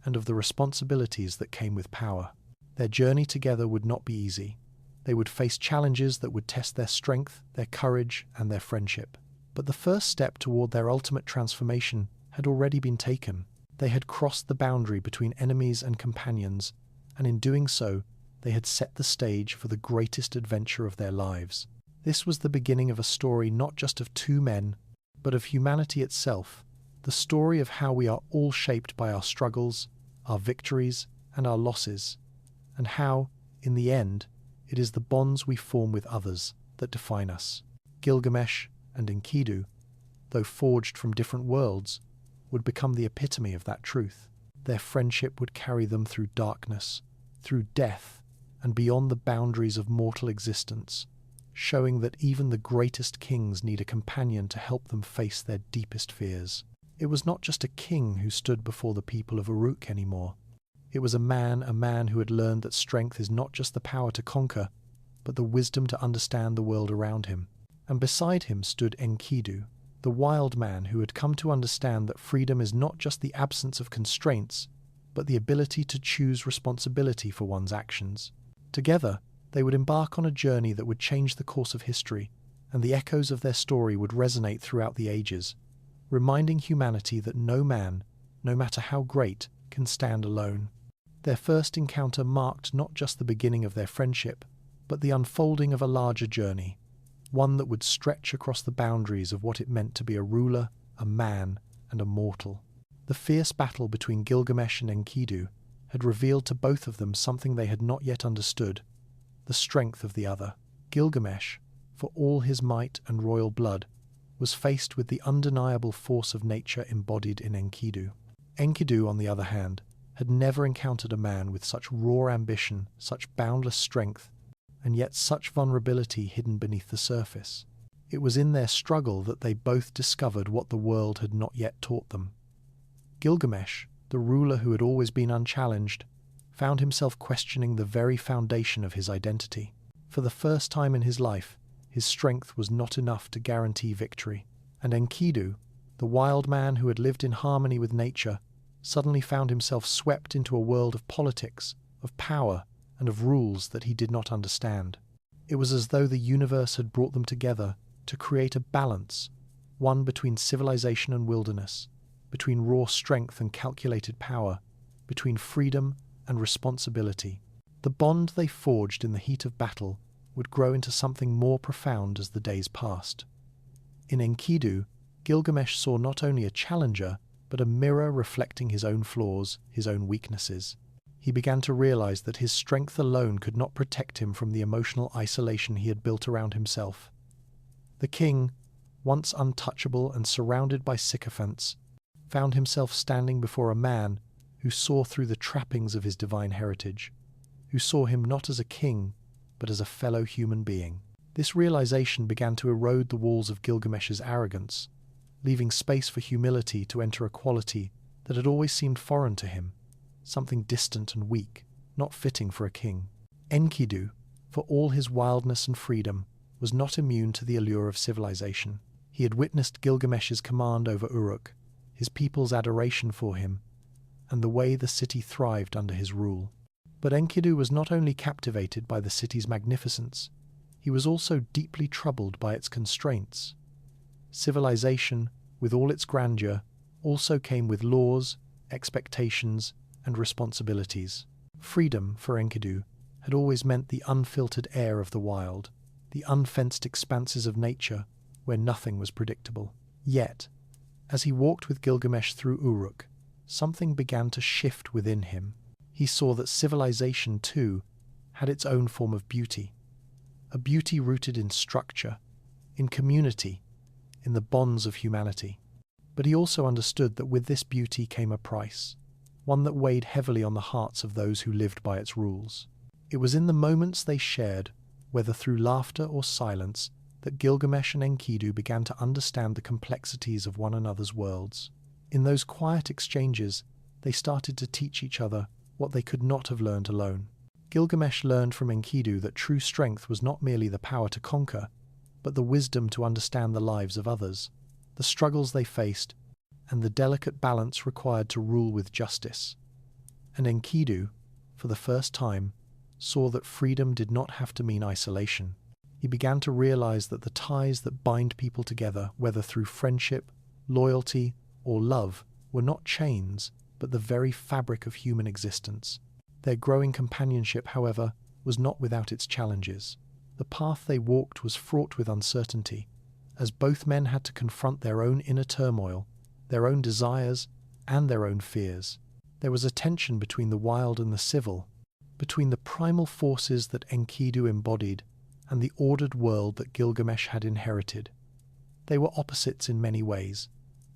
and of the responsibilities that came with power. Their journey together would not be easy. They would face challenges that would test their strength, their courage, and their friendship. But the first step toward their ultimate transformation had already been taken. They had crossed the boundary between enemies and companions, and in doing so, they had set the stage for the greatest adventure of their lives. This was the beginning of a story not just of two men, but of humanity itself, the story of how we are all shaped by our struggles, our victories, and our losses, and how, in the end, it is the bonds we form with others that define us. Gilgamesh and Enkidu, though forged from different worlds, would become the epitome of that truth. Their friendship would carry them through darkness, through death, and beyond the boundaries of mortal existence, showing that even the greatest kings need a companion to help them face their deepest fears. It was not just a king who stood before the people of Uruk anymore. It was a man who had learned that strength is not just the power to conquer, but the wisdom to understand the world around him. And beside him stood Enkidu, the wild man who had come to understand that freedom is not just the absence of constraints, but the ability to choose responsibility for one's actions. Together, they would embark on a journey that would change the course of history, and the echoes of their story would resonate throughout the ages, reminding humanity that no man, no matter how great, can stand alone. Their first encounter marked not just the beginning of their friendship, but the unfolding of a larger journey, one that would stretch across the boundaries of what it meant to be a ruler, a man, and a mortal. The fierce battle between Gilgamesh and Enkidu had revealed to both of them something they had not yet understood: the strength of the other. Gilgamesh, for all his might and royal blood, was faced with the undeniable force of nature embodied in Enkidu. Enkidu, on the other hand, had never encountered a man with such raw ambition, such boundless strength, and yet such vulnerability hidden beneath the surface. It was in their struggle that they both discovered what the world had not yet taught them. Gilgamesh, the ruler who had always been unchallenged, found himself questioning the very foundation of his identity. For the first time in his life, his strength was not enough to guarantee victory, and Enkidu, the wild man who had lived in harmony with nature, suddenly found himself swept into a world of politics, of power, and of rules that he did not understand. It was as though the universe had brought them together to create a balance, one between civilization and wilderness, between raw strength and calculated power, between freedom and responsibility. The bond they forged in the heat of battle would grow into something more profound as the days passed. In Enkidu, Gilgamesh saw not only a challenger, but a mirror reflecting his own flaws, his own weaknesses. He began to realize that his strength alone could not protect him from the emotional isolation he had built around himself. The king, once untouchable and surrounded by sycophants, found himself standing before a man who saw through the trappings of his divine heritage, who saw him not as a king, but as a fellow human being. This realization began to erode the walls of Gilgamesh's arrogance, leaving space for humility to enter a quality that had always seemed foreign to him, something distant and weak, not fitting for a king. Enkidu, for all his wildness and freedom, was not immune to the allure of civilization. He had witnessed Gilgamesh's command over Uruk, his people's adoration for him, and the way the city thrived under his rule. But Enkidu was not only captivated by the city's magnificence, he was also deeply troubled by its constraints. Civilization, with all its grandeur, also came with laws, expectations, and responsibilities. Freedom, for Enkidu, had always meant the unfiltered air of the wild, the unfenced expanses of nature where nothing was predictable. Yet, as he walked with Gilgamesh through Uruk, something began to shift within him. He saw that civilization, too, had its own form of beauty, a beauty rooted in structure, in community, in the bonds of humanity. But he also understood that with this beauty came a price, one that weighed heavily on the hearts of those who lived by its rules. It was in the moments they shared, whether through laughter or silence, that Gilgamesh and Enkidu began to understand the complexities of one another's worlds. In those quiet exchanges, they started to teach each other what they could not have learned alone. Gilgamesh learned from Enkidu that true strength was not merely the power to conquer, but the wisdom to understand the lives of others, the struggles they faced, and the delicate balance required to rule with justice. And Enkidu, for the first time, saw that freedom did not have to mean isolation. He began to realize that the ties that bind people together, whether through friendship, loyalty, or love, were not chains, but the very fabric of human existence. Their growing companionship, however, was not without its challenges. The path they walked was fraught with uncertainty, as both men had to confront their own inner turmoil, their own desires, and their own fears. There was a tension between the wild and the civil, between the primal forces that Enkidu embodied and the ordered world that Gilgamesh had inherited. They were opposites in many ways,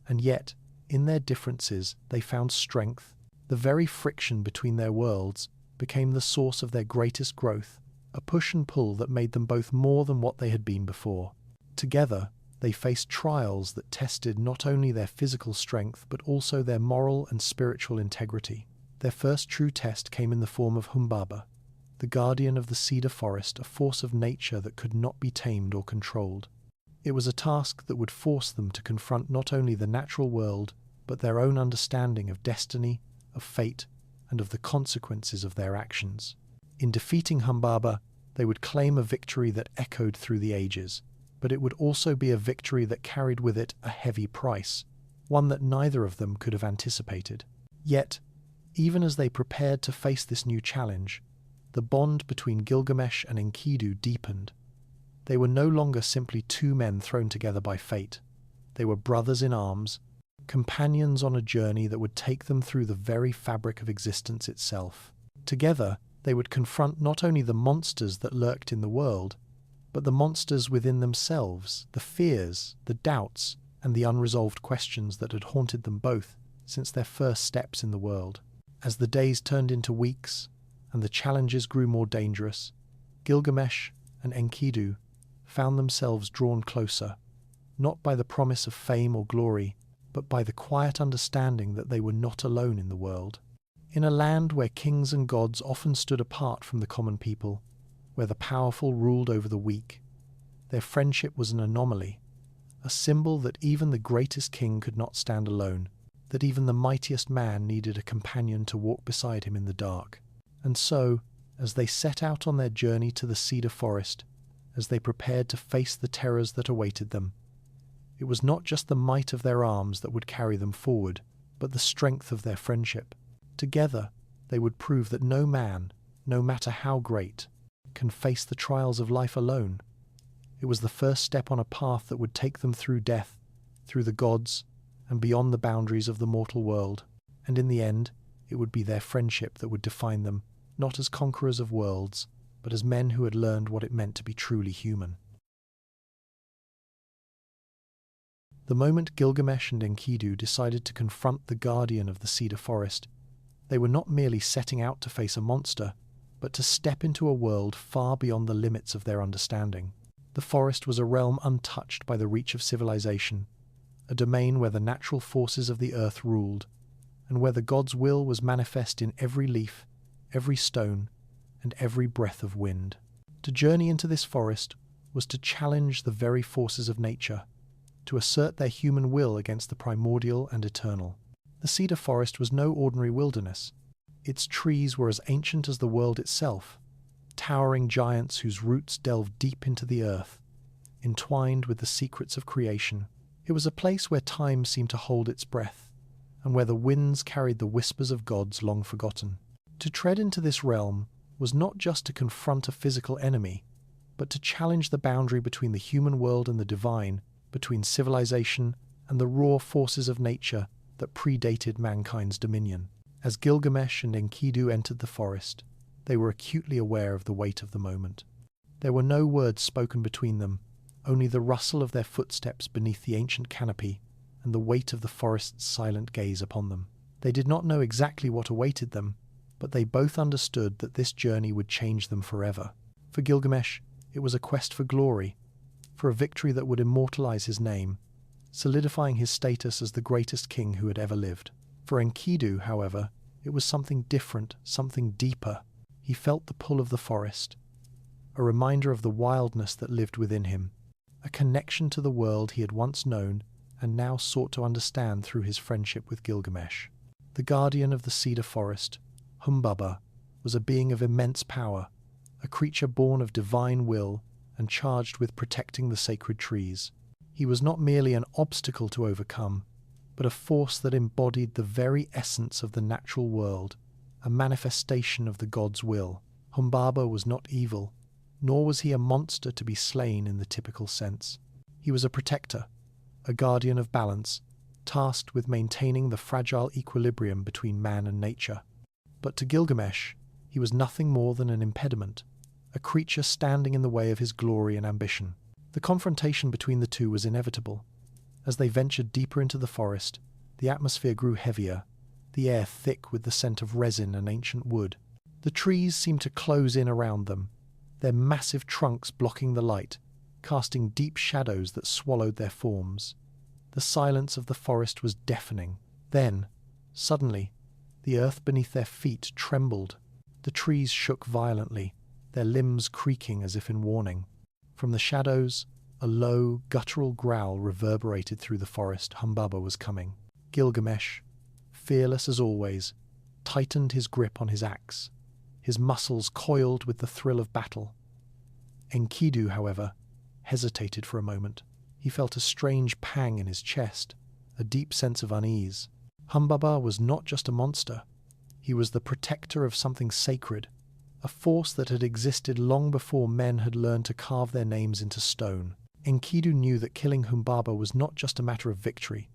and yet, in their differences, they found strength. The very friction between their worlds became the source of their greatest growth, a push and pull that made them both more than what they had been before. Together, they faced trials that tested not only their physical strength but also their moral and spiritual integrity. Their first true test came in the form of Humbaba, the guardian of the cedar forest, a force of nature that could not be tamed or controlled. It was a task that would force them to confront not only the natural world, but their own understanding of destiny, of fate, and of the consequences of their actions. In defeating Humbaba, they would claim a victory that echoed through the ages, but it would also be a victory that carried with it a heavy price, one that neither of them could have anticipated. Yet, even as they prepared to face this new challenge, the bond between Gilgamesh and Enkidu deepened. They were no longer simply two men thrown together by fate. They were brothers in arms, companions on a journey that would take them through the very fabric of existence itself. Together, they would confront not only the monsters that lurked in the world, but the monsters within themselves, the fears, the doubts, and the unresolved questions that had haunted them both since their first steps in the world. As the days turned into weeks, and the challenges grew more dangerous, Gilgamesh and Enkidu found themselves drawn closer, not by the promise of fame or glory, but by the quiet understanding that they were not alone in the world. In a land where kings and gods often stood apart from the common people, where the powerful ruled over the weak, their friendship was an anomaly, a symbol that even the greatest king could not stand alone, that even the mightiest man needed a companion to walk beside him in the dark. And so, as they set out on their journey to the cedar forest, as they prepared to face the terrors that awaited them, it was not just the might of their arms that would carry them forward, but the strength of their friendship. Together, they would prove that no man, no matter how great, can face the trials of life alone. It was the first step on a path that would take them through death, through the gods, and beyond the boundaries of the mortal world. And in the end, it would be their friendship that would define them, not as conquerors of worlds, but as men who had learned what it meant to be truly human. The moment Gilgamesh and Enkidu decided to confront the guardian of the cedar forest, they were not merely setting out to face a monster, but to step into a world far beyond the limits of their understanding. The forest was a realm untouched by the reach of civilization, a domain where the natural forces of the earth ruled, and where the god's will was manifest in every leaf, every stone, and every breath of wind. To journey into this forest was to challenge the very forces of nature, to assert their human will against the primordial and eternal. The cedar forest was no ordinary wilderness. Its trees were as ancient as the world itself, towering giants whose roots delved deep into the earth, entwined with the secrets of creation. It was a place where time seemed to hold its breath, and where the winds carried the whispers of gods long forgotten. To tread into this realm was not just to confront a physical enemy, but to challenge the boundary between the human world and the divine, between civilization and the raw forces of nature that predated mankind's dominion. As Gilgamesh and Enkidu entered the forest, they were acutely aware of the weight of the moment. There were no words spoken between them, only the rustle of their footsteps beneath the ancient canopy and the weight of the forest's silent gaze upon them. They did not know exactly what awaited them, but they both understood that this journey would change them forever. For Gilgamesh, it was a quest for glory, for a victory that would immortalize his name, solidifying his status as the greatest king who had ever lived. For Enkidu, however, it was something different, something deeper. He felt the pull of the forest, a reminder of the wildness that lived within him, a connection to the world he had once known and now sought to understand through his friendship with Gilgamesh. The guardian of the cedar forest, Humbaba, was a being of immense power, a creature born of divine will and charged with protecting the sacred trees. He was not merely an obstacle to overcome, but a force that embodied the very essence of the natural world, a manifestation of the god's will. Humbaba was not evil, nor was he a monster to be slain in the typical sense. He was a protector, a guardian of balance, tasked with maintaining the fragile equilibrium between man and nature. But to Gilgamesh, he was nothing more than an impediment, a creature standing in the way of his glory and ambition. The confrontation between the two was inevitable. As they ventured deeper into the forest, the atmosphere grew heavier, the air thick with the scent of resin and ancient wood. The trees seemed to close in around them, their massive trunks blocking the light, casting deep shadows that swallowed their forms. The silence of the forest was deafening. Then, suddenly, the earth beneath their feet trembled. The trees shook violently, their limbs creaking as if in warning. From the shadows, a low, guttural growl reverberated through the forest. Humbaba was coming. Gilgamesh, fearless as always, tightened his grip on his axe. His muscles coiled with the thrill of battle. Enkidu, however, hesitated for a moment. He felt a strange pang in his chest, a deep sense of unease. Humbaba was not just a monster. He was the protector of something sacred, a force that had existed long before men had learned to carve their names into stone. Enkidu knew that killing Humbaba was not just a matter of victory.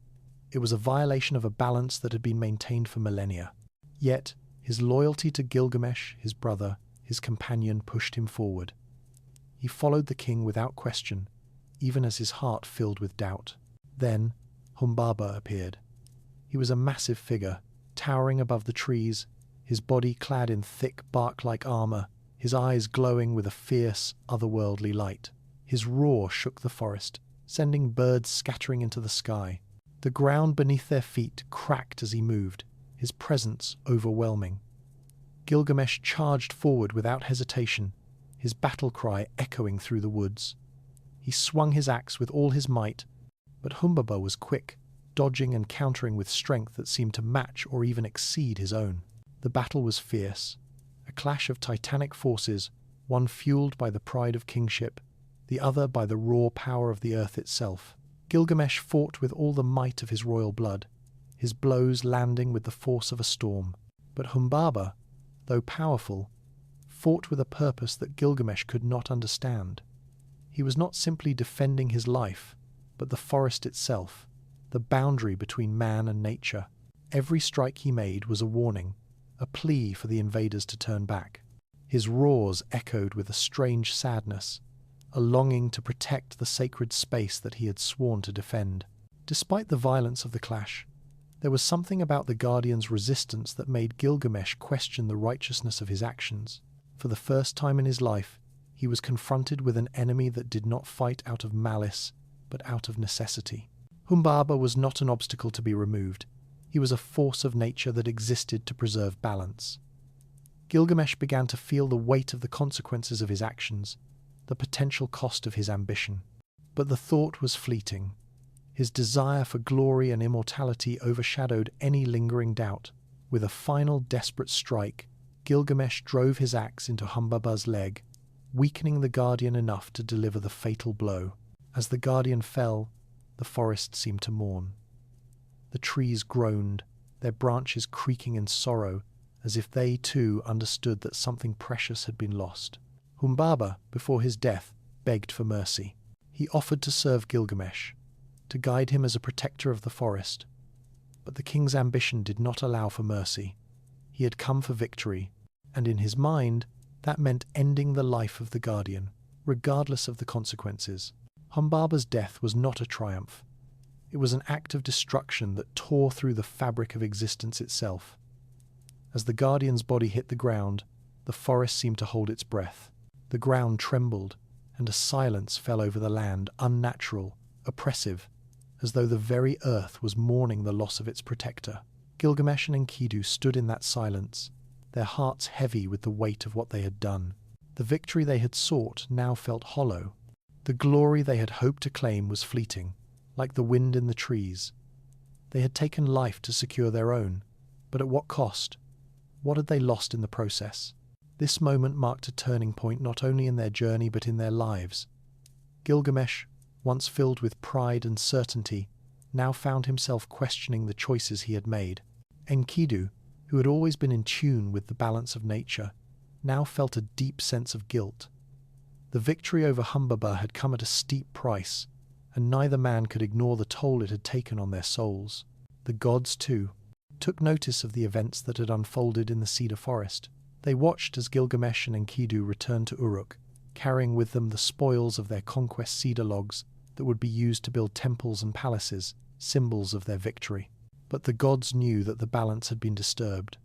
It was a violation of a balance that had been maintained for millennia. Yet, his loyalty to Gilgamesh, his brother, his companion, pushed him forward. He followed the king without question, even as his heart filled with doubt. Then, Humbaba appeared. He was a massive figure, towering above the trees, his body clad in thick bark-like armor, his eyes glowing with a fierce, otherworldly light. His roar shook the forest, sending birds scattering into the sky. The ground beneath their feet cracked as he moved, his presence overwhelming. Gilgamesh charged forward without hesitation, his battle cry echoing through the woods. He swung his axe with all his might, but Humbaba was quick, dodging and countering with strength that seemed to match or even exceed his own. The battle was fierce, a clash of titanic forces, one fueled by the pride of kingship, the other by the raw power of the earth itself. Gilgamesh fought with all the might of his royal blood, his blows landing with the force of a storm. But Humbaba, though powerful, fought with a purpose that Gilgamesh could not understand. He was not simply defending his life, but the forest itself, the boundary between man and nature. Every strike he made was a warning, a plea for the invaders to turn back. His roars echoed with a strange sadness, a longing to protect the sacred space that he had sworn to defend. Despite the violence of the clash, there was something about the Guardian's resistance that made Gilgamesh question the righteousness of his actions. For the first time in his life, he was confronted with an enemy that did not fight out of malice, but out of necessity. Humbaba was not an obstacle to be removed. He was a force of nature that existed to preserve balance. Gilgamesh began to feel the weight of the consequences of his actions, the potential cost of his ambition. But the thought was fleeting. His desire for glory and immortality overshadowed any lingering doubt. With a final desperate strike, Gilgamesh drove his axe into Humbaba's leg, weakening the Guardian enough to deliver the fatal blow. As the Guardian fell, the forest seemed to mourn. The trees groaned, their branches creaking in sorrow, as if they too understood that something precious had been lost. Humbaba, before his death, begged for mercy. He offered to serve Gilgamesh, to guide him as a protector of the forest. But the king's ambition did not allow for mercy. He had come for victory, and in his mind, that meant ending the life of the Guardian, regardless of the consequences. Humbaba's death was not a triumph. It was an act of destruction that tore through the fabric of existence itself. As the Guardian's body hit the ground, the forest seemed to hold its breath. The ground trembled, and a silence fell over the land, unnatural, oppressive, as though the very earth was mourning the loss of its protector. Gilgamesh and Enkidu stood in that silence, their hearts heavy with the weight of what they had done. The victory they had sought now felt hollow. The glory they had hoped to claim was fleeting, like the wind in the trees. They had taken life to secure their own, but at what cost? What had they lost in the process? This moment marked a turning point not only in their journey but in their lives. Gilgamesh, once filled with pride and certainty, now found himself questioning the choices he had made. Enkidu, who had always been in tune with the balance of nature, now felt a deep sense of guilt. The victory over Humbaba had come at a steep price, and neither man could ignore the toll it had taken on their souls. The gods, too, took notice of the events that had unfolded in the cedar forest. They watched as Gilgamesh and Enkidu returned to Uruk, carrying with them the spoils of their conquest cedar logs that would be used to build temples and palaces, symbols of their victory. But the gods knew that the balance had been disturbed.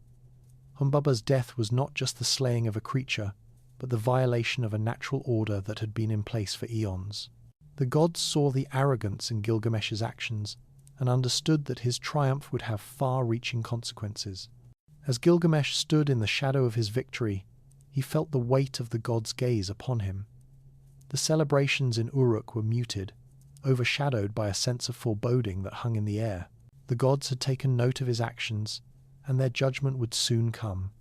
Humbaba's death was not just the slaying of a creature, but the violation of a natural order that had been in place for eons. The gods saw the arrogance in Gilgamesh's actions and understood that his triumph would have far-reaching consequences. As Gilgamesh stood in the shadow of his victory, he felt the weight of the gods' gaze upon him. The celebrations in Uruk were muted, overshadowed by a sense of foreboding that hung in the air. The gods had taken note of his actions, and their judgment would soon come.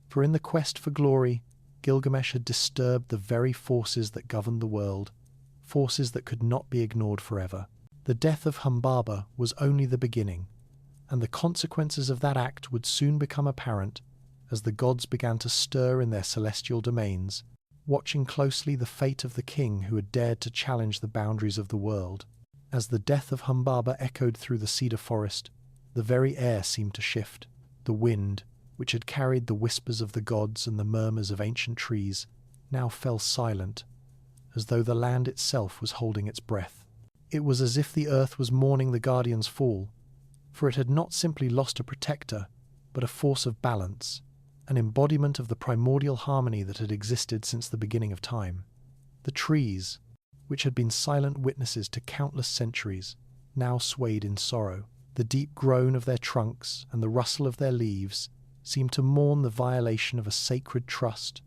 For in the quest for glory, Gilgamesh had disturbed the very forces that governed the world, forces that could not be ignored forever. The death of Humbaba was only the beginning, and the consequences of that act would soon become apparent as the gods began to stir in their celestial domains, watching closely the fate of the king who had dared to challenge the boundaries of the world. As the death of Humbaba echoed through the cedar forest, the very air seemed to shift. The wind, which had carried the whispers of the gods and the murmurs of ancient trees, now fell silent, as though the land itself was holding its breath. It was as if the earth was mourning the guardian's fall, for it had not simply lost a protector, but a force of balance, an embodiment of the primordial harmony that had existed since the beginning of time. The trees, which had been silent witnesses to countless centuries, now swayed in sorrow. The deep groan of their trunks and the rustle of their leaves seemed to mourn the violation of a sacred trust,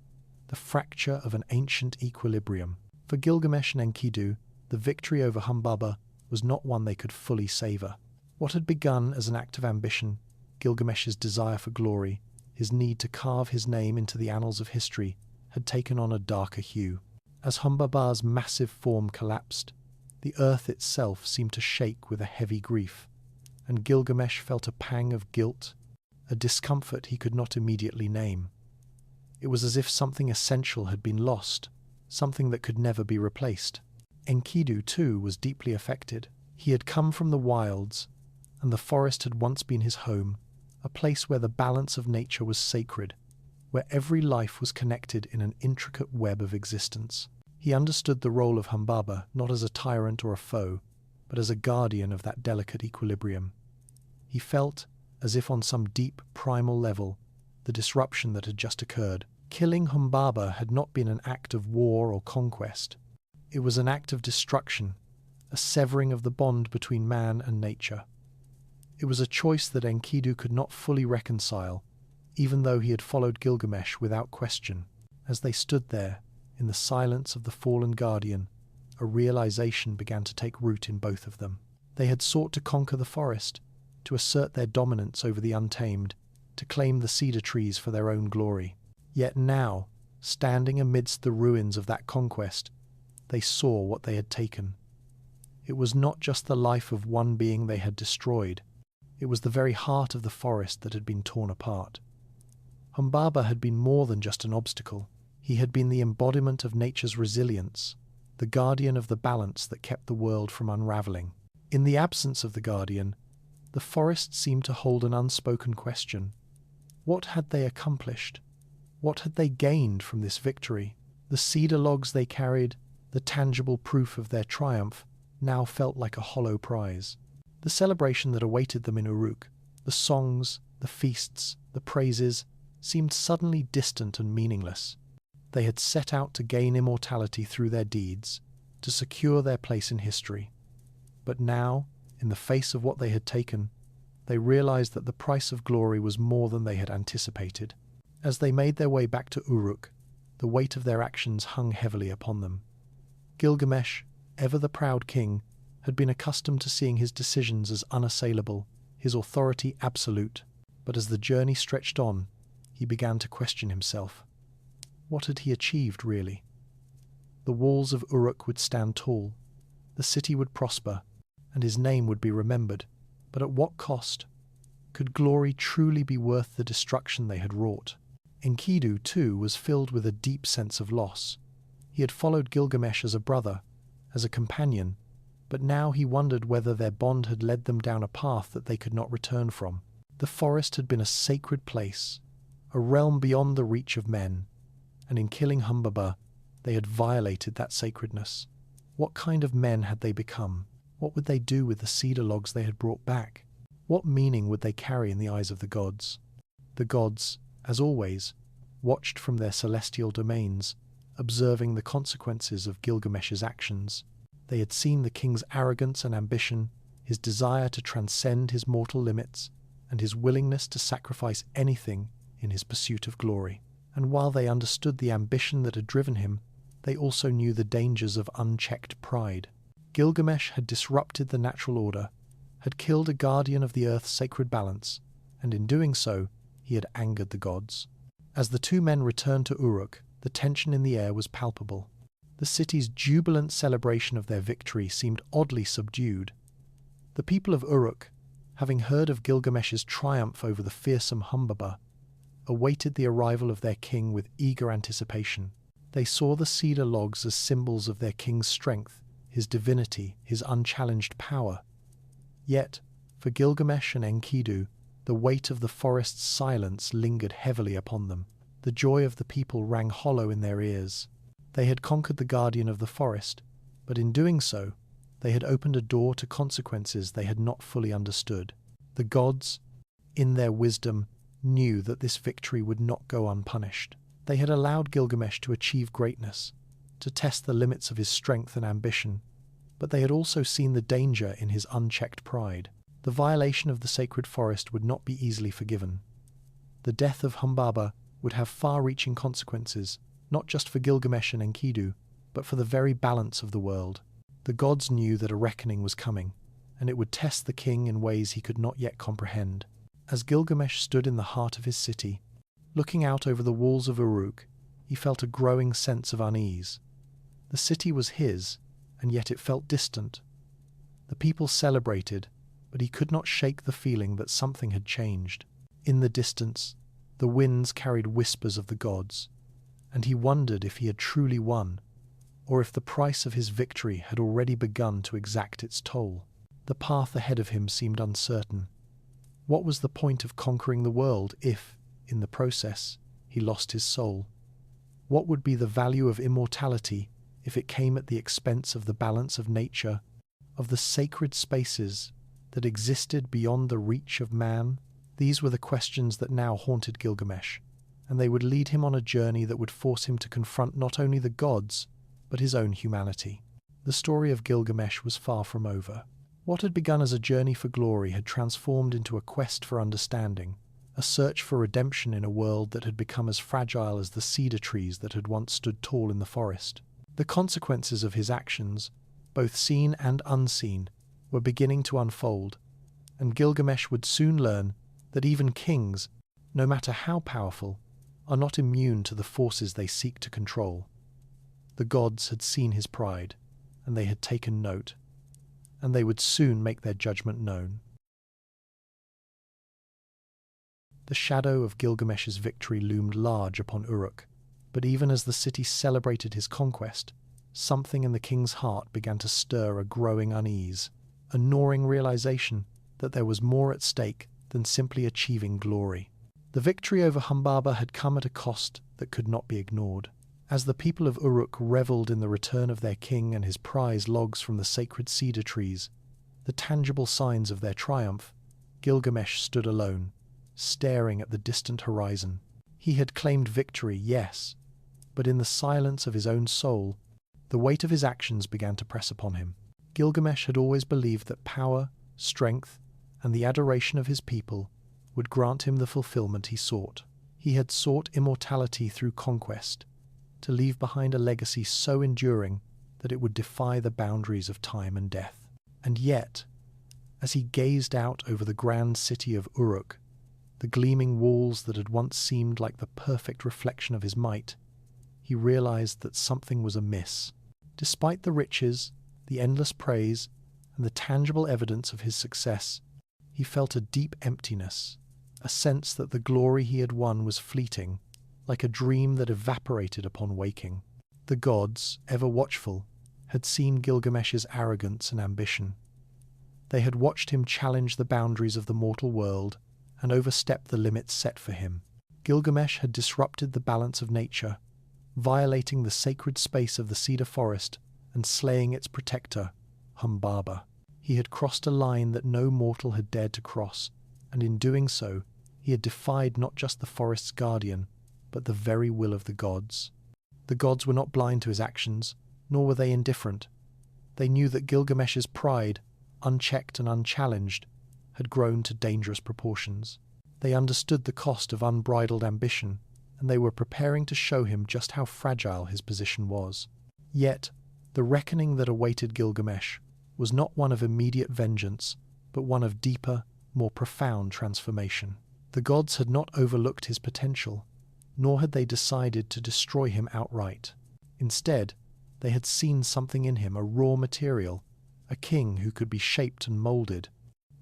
the fracture of an ancient equilibrium. For Gilgamesh and Enkidu, the victory over Humbaba was not one they could fully savour. What had begun as an act of ambition, Gilgamesh's desire for glory, his need to carve his name into the annals of history, had taken on a darker hue. As Humbaba's massive form collapsed, the earth itself seemed to shake with a heavy grief, and Gilgamesh felt a pang of guilt, a discomfort he could not immediately name. It was as if something essential had been lost, something that could never be replaced. Enkidu, too, was deeply affected. He had come from the wilds, and the forest had once been his home, a place where the balance of nature was sacred, where every life was connected in an intricate web of existence. He understood the role of Humbaba not as a tyrant or a foe, but as a guardian of that delicate equilibrium. He felt, as if on some deep, primal level, the disruption that had just occurred. Killing Humbaba had not been an act of war or conquest. It was an act of destruction, a severing of the bond between man and nature. It was a choice that Enkidu could not fully reconcile, even though he had followed Gilgamesh without question. As they stood there, in the silence of the fallen guardian, a realization began to take root in both of them. They had sought to conquer the forest, to assert their dominance over the untamed, to claim the cedar trees for their own glory. Yet now, standing amidst the ruins of that conquest, they saw what they had taken. It was not just the life of one being they had destroyed, it was the very heart of the forest that had been torn apart. Humbaba had been more than just an obstacle. He had been the embodiment of nature's resilience, the guardian of the balance that kept the world from unraveling. In the absence of the guardian, the forest seemed to hold an unspoken question. What had they accomplished? What had they gained from this victory? The cedar logs they carried, the tangible proof of their triumph, now felt like a hollow prize. The celebration that awaited them in Uruk, the songs, the feasts, the praises, seemed suddenly distant and meaningless. They had set out to gain immortality through their deeds, to secure their place in history. But now, in the face of what they had taken, they realized that the price of glory was more than they had anticipated. As they made their way back to Uruk, the weight of their actions hung heavily upon them. Gilgamesh, ever the proud king, had been accustomed to seeing his decisions as unassailable, his authority absolute. But as the journey stretched on, he began to question himself. What had he achieved, really? The walls of Uruk would stand tall, the city would prosper, and his name would be remembered. But at what cost? Could glory truly be worth the destruction they had wrought? Enkidu, too, was filled with a deep sense of loss. He had followed Gilgamesh as a brother, as a companion, but now he wondered whether their bond had led them down a path that they could not return from. The forest had been a sacred place, a realm beyond the reach of men, and in killing Humbaba, they had violated that sacredness. What kind of men had they become? What would they do with the cedar logs they had brought back? What meaning would they carry in the eyes of the gods? The gods, as always, watched from their celestial domains, observing the consequences of Gilgamesh's actions. They had seen the king's arrogance and ambition, his desire to transcend his mortal limits, and his willingness to sacrifice anything in his pursuit of glory. And while they understood the ambition that had driven him, they also knew the dangers of unchecked pride. Gilgamesh had disrupted the natural order, had killed a guardian of the earth's sacred balance, and in doing so, he had angered the gods. As the two men returned to Uruk, the tension in the air was palpable. The city's jubilant celebration of their victory seemed oddly subdued. The people of Uruk, having heard of Gilgamesh's triumph over the fearsome Humbaba, awaited the arrival of their king with eager anticipation. They saw the cedar logs as symbols of their king's strength, his divinity, his unchallenged power. Yet, for Gilgamesh and Enkidu, the weight of the forest's silence lingered heavily upon them. The joy of the people rang hollow in their ears. They had conquered the guardian of the forest, but in doing so, they had opened a door to consequences they had not fully understood. The gods, in their wisdom, knew that this victory would not go unpunished. They had allowed Gilgamesh to achieve greatness, to test the limits of his strength and ambition, but they had also seen the danger in his unchecked pride. The violation of the sacred forest would not be easily forgiven. The death of Humbaba would have far-reaching consequences, not just for Gilgamesh and Enkidu, but for the very balance of the world. The gods knew that a reckoning was coming, and it would test the king in ways he could not yet comprehend. As Gilgamesh stood in the heart of his city, looking out over the walls of Uruk, he felt a growing sense of unease. The city was his, and yet it felt distant. The people celebrated, but he could not shake the feeling that something had changed. In the distance, the winds carried whispers of the gods, and he wondered if he had truly won, or if the price of his victory had already begun to exact its toll. The path ahead of him seemed uncertain. What was the point of conquering the world if, in the process, he lost his soul? What would be the value of immortality if it came at the expense of the balance of nature, of the sacred spaces that existed beyond the reach of man? These were the questions that now haunted Gilgamesh, and they would lead him on a journey that would force him to confront not only the gods, but his own humanity. The story of Gilgamesh was far from over. What had begun as a journey for glory had transformed into a quest for understanding, a search for redemption in a world that had become as fragile as the cedar trees that had once stood tall in the forest. The consequences of his actions, both seen and unseen, were beginning to unfold, and Gilgamesh would soon learn that even kings, no matter how powerful, are not immune to the forces they seek to control. The gods had seen his pride, and they had taken note, and they would soon make their judgment known. The shadow of Gilgamesh's victory loomed large upon Uruk, but even as the city celebrated his conquest, something in the king's heart began to stir a growing unease, a gnawing realization that there was more at stake than simply achieving glory. The victory over Humbaba had come at a cost that could not be ignored. As the people of Uruk revelled in the return of their king and his prize logs from the sacred cedar trees, the tangible signs of their triumph, Gilgamesh stood alone, staring at the distant horizon. He had claimed victory, yes, but in the silence of his own soul, the weight of his actions began to press upon him. Gilgamesh had always believed that power, strength, and the adoration of his people would grant him the fulfillment he sought. He had sought immortality through conquest, to leave behind a legacy so enduring that it would defy the boundaries of time and death. And yet, as he gazed out over the grand city of Uruk, the gleaming walls that had once seemed like the perfect reflection of his might, he realized that something was amiss. Despite the riches, the endless praise, and the tangible evidence of his success, he felt a deep emptiness, a sense that the glory he had won was fleeting, like a dream that evaporated upon waking. The gods, ever watchful, had seen Gilgamesh's arrogance and ambition. They had watched him challenge the boundaries of the mortal world and overstep the limits set for him. Gilgamesh had disrupted the balance of nature, violating the sacred space of the cedar forest and slaying its protector, Humbaba. He had crossed a line that no mortal had dared to cross, and in doing so, he had defied not just the forest's guardian, but the very will of the gods. The gods were not blind to his actions, nor were they indifferent. They knew that Gilgamesh's pride, unchecked and unchallenged, had grown to dangerous proportions. They understood the cost of unbridled ambition, and they were preparing to show him just how fragile his position was. Yet, the reckoning that awaited Gilgamesh was not one of immediate vengeance, but one of deeper, more profound transformation. The gods had not overlooked his potential, nor had they decided to destroy him outright. Instead, they had seen something in him, a raw material, a king who could be shaped and molded.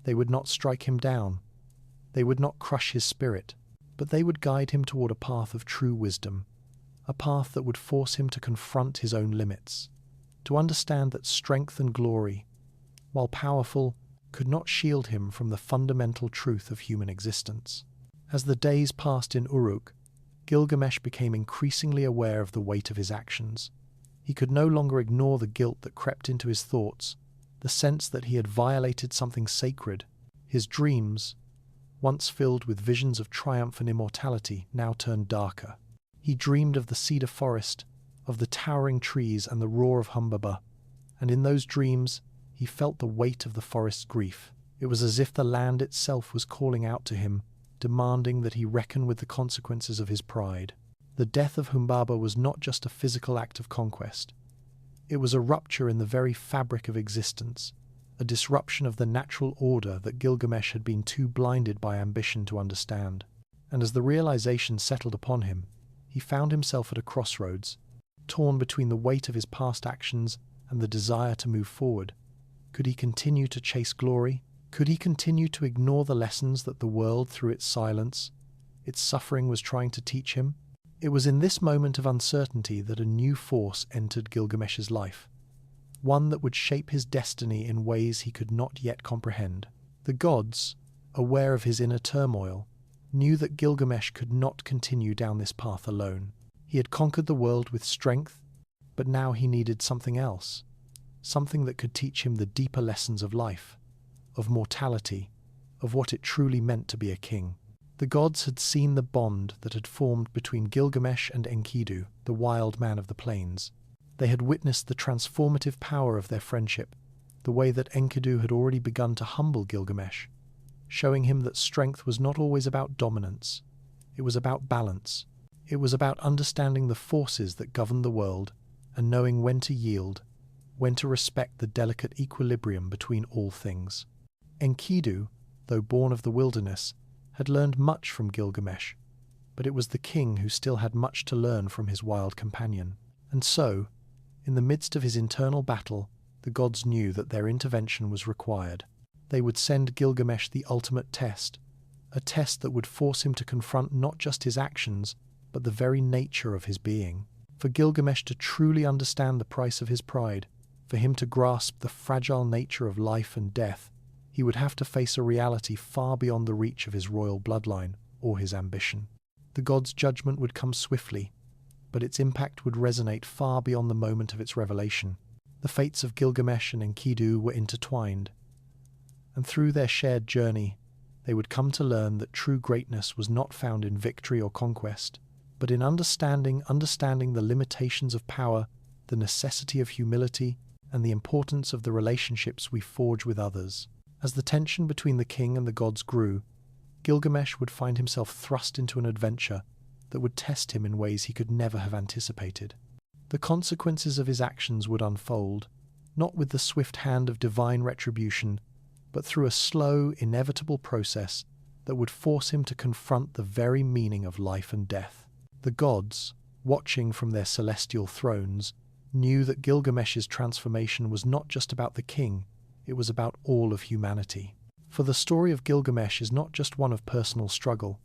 They would not strike him down. They would not crush his spirit, but they would guide him toward a path of true wisdom, a path that would force him to confront his own limits, to understand that strength and glory, while powerful, could not shield him from the fundamental truth of human existence. As the days passed in Uruk, Gilgamesh became increasingly aware of the weight of his actions. He could no longer ignore the guilt that crept into his thoughts, the sense that he had violated something sacred. His dreams, once filled with visions of triumph and immortality, now turned darker. He dreamed of the cedar forest, of the towering trees and the roar of Humbaba, and in those dreams he felt the weight of the forest's grief. It was as if the land itself was calling out to him, demanding that he reckon with the consequences of his pride. The death of Humbaba was not just a physical act of conquest. It was a rupture in the very fabric of existence, a disruption of the natural order that Gilgamesh had been too blinded by ambition to understand. And as the realization settled upon him, he found himself at a crossroads, torn between the weight of his past actions and the desire to move forward. Could he continue to chase glory? Could he continue to ignore the lessons that the world, through its silence, its suffering, was trying to teach him? It was in this moment of uncertainty that a new force entered Gilgamesh's life, one that would shape his destiny in ways he could not yet comprehend. The gods, aware of his inner turmoil, knew that Gilgamesh could not continue down this path alone. He had conquered the world with strength, but now he needed something else, something that could teach him the deeper lessons of life, of mortality, of what it truly meant to be a king. The gods had seen the bond that had formed between Gilgamesh and Enkidu, the wild man of the plains. They had witnessed the transformative power of their friendship, the way that Enkidu had already begun to humble Gilgamesh, showing him that strength was not always about dominance. It was about balance. It was about understanding the forces that govern the world and knowing when to yield, when to respect the delicate equilibrium between all things. Enkidu, though born of the wilderness, had learned much from Gilgamesh, but it was the king who still had much to learn from his wild companion. And so, in the midst of his internal battle, the gods knew that their intervention was required. They would send Gilgamesh the ultimate test, a test that would force him to confront not just his actions, but the very nature of his being. For Gilgamesh to truly understand the price of his pride, for him to grasp the fragile nature of life and death, he would have to face a reality far beyond the reach of his royal bloodline or his ambition. The gods' judgment would come swiftly, but its impact would resonate far beyond the moment of its revelation. The fates of Gilgamesh and Enkidu were intertwined, and through their shared journey, they would come to learn that true greatness was not found in victory or conquest, but in understanding the limitations of power, the necessity of humility, and the importance of the relationships we forge with others. As the tension between the king and the gods grew, Gilgamesh would find himself thrust into an adventure that would test him in ways he could never have anticipated. The consequences of his actions would unfold, not with the swift hand of divine retribution, but through a slow, inevitable process that would force him to confront the very meaning of life and death. The gods, watching from their celestial thrones, knew that Gilgamesh's transformation was not just about the king, it was about all of humanity. For the story of Gilgamesh is not just one of personal struggle.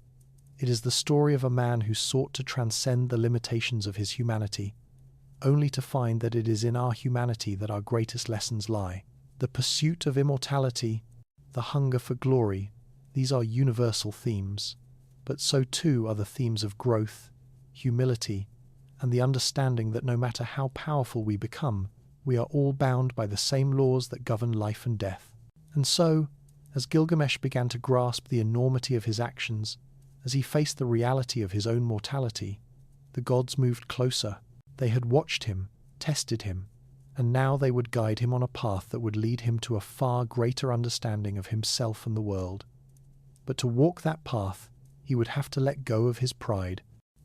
It is the story of a man who sought to transcend the limitations of his humanity, only to find that it is in our humanity that our greatest lessons lie. The pursuit of immortality, the hunger for glory, these are universal themes, but so too are the themes of growth, humility, and the understanding that no matter how powerful we become, we are all bound by the same laws that govern life and death. And so, as Gilgamesh began to grasp the enormity of his actions, as he faced the reality of his own mortality, the gods moved closer. They had watched him, tested him, and now they would guide him on a path that would lead him to a far greater understanding of himself and the world. But to walk that path, he would have to let go of his pride,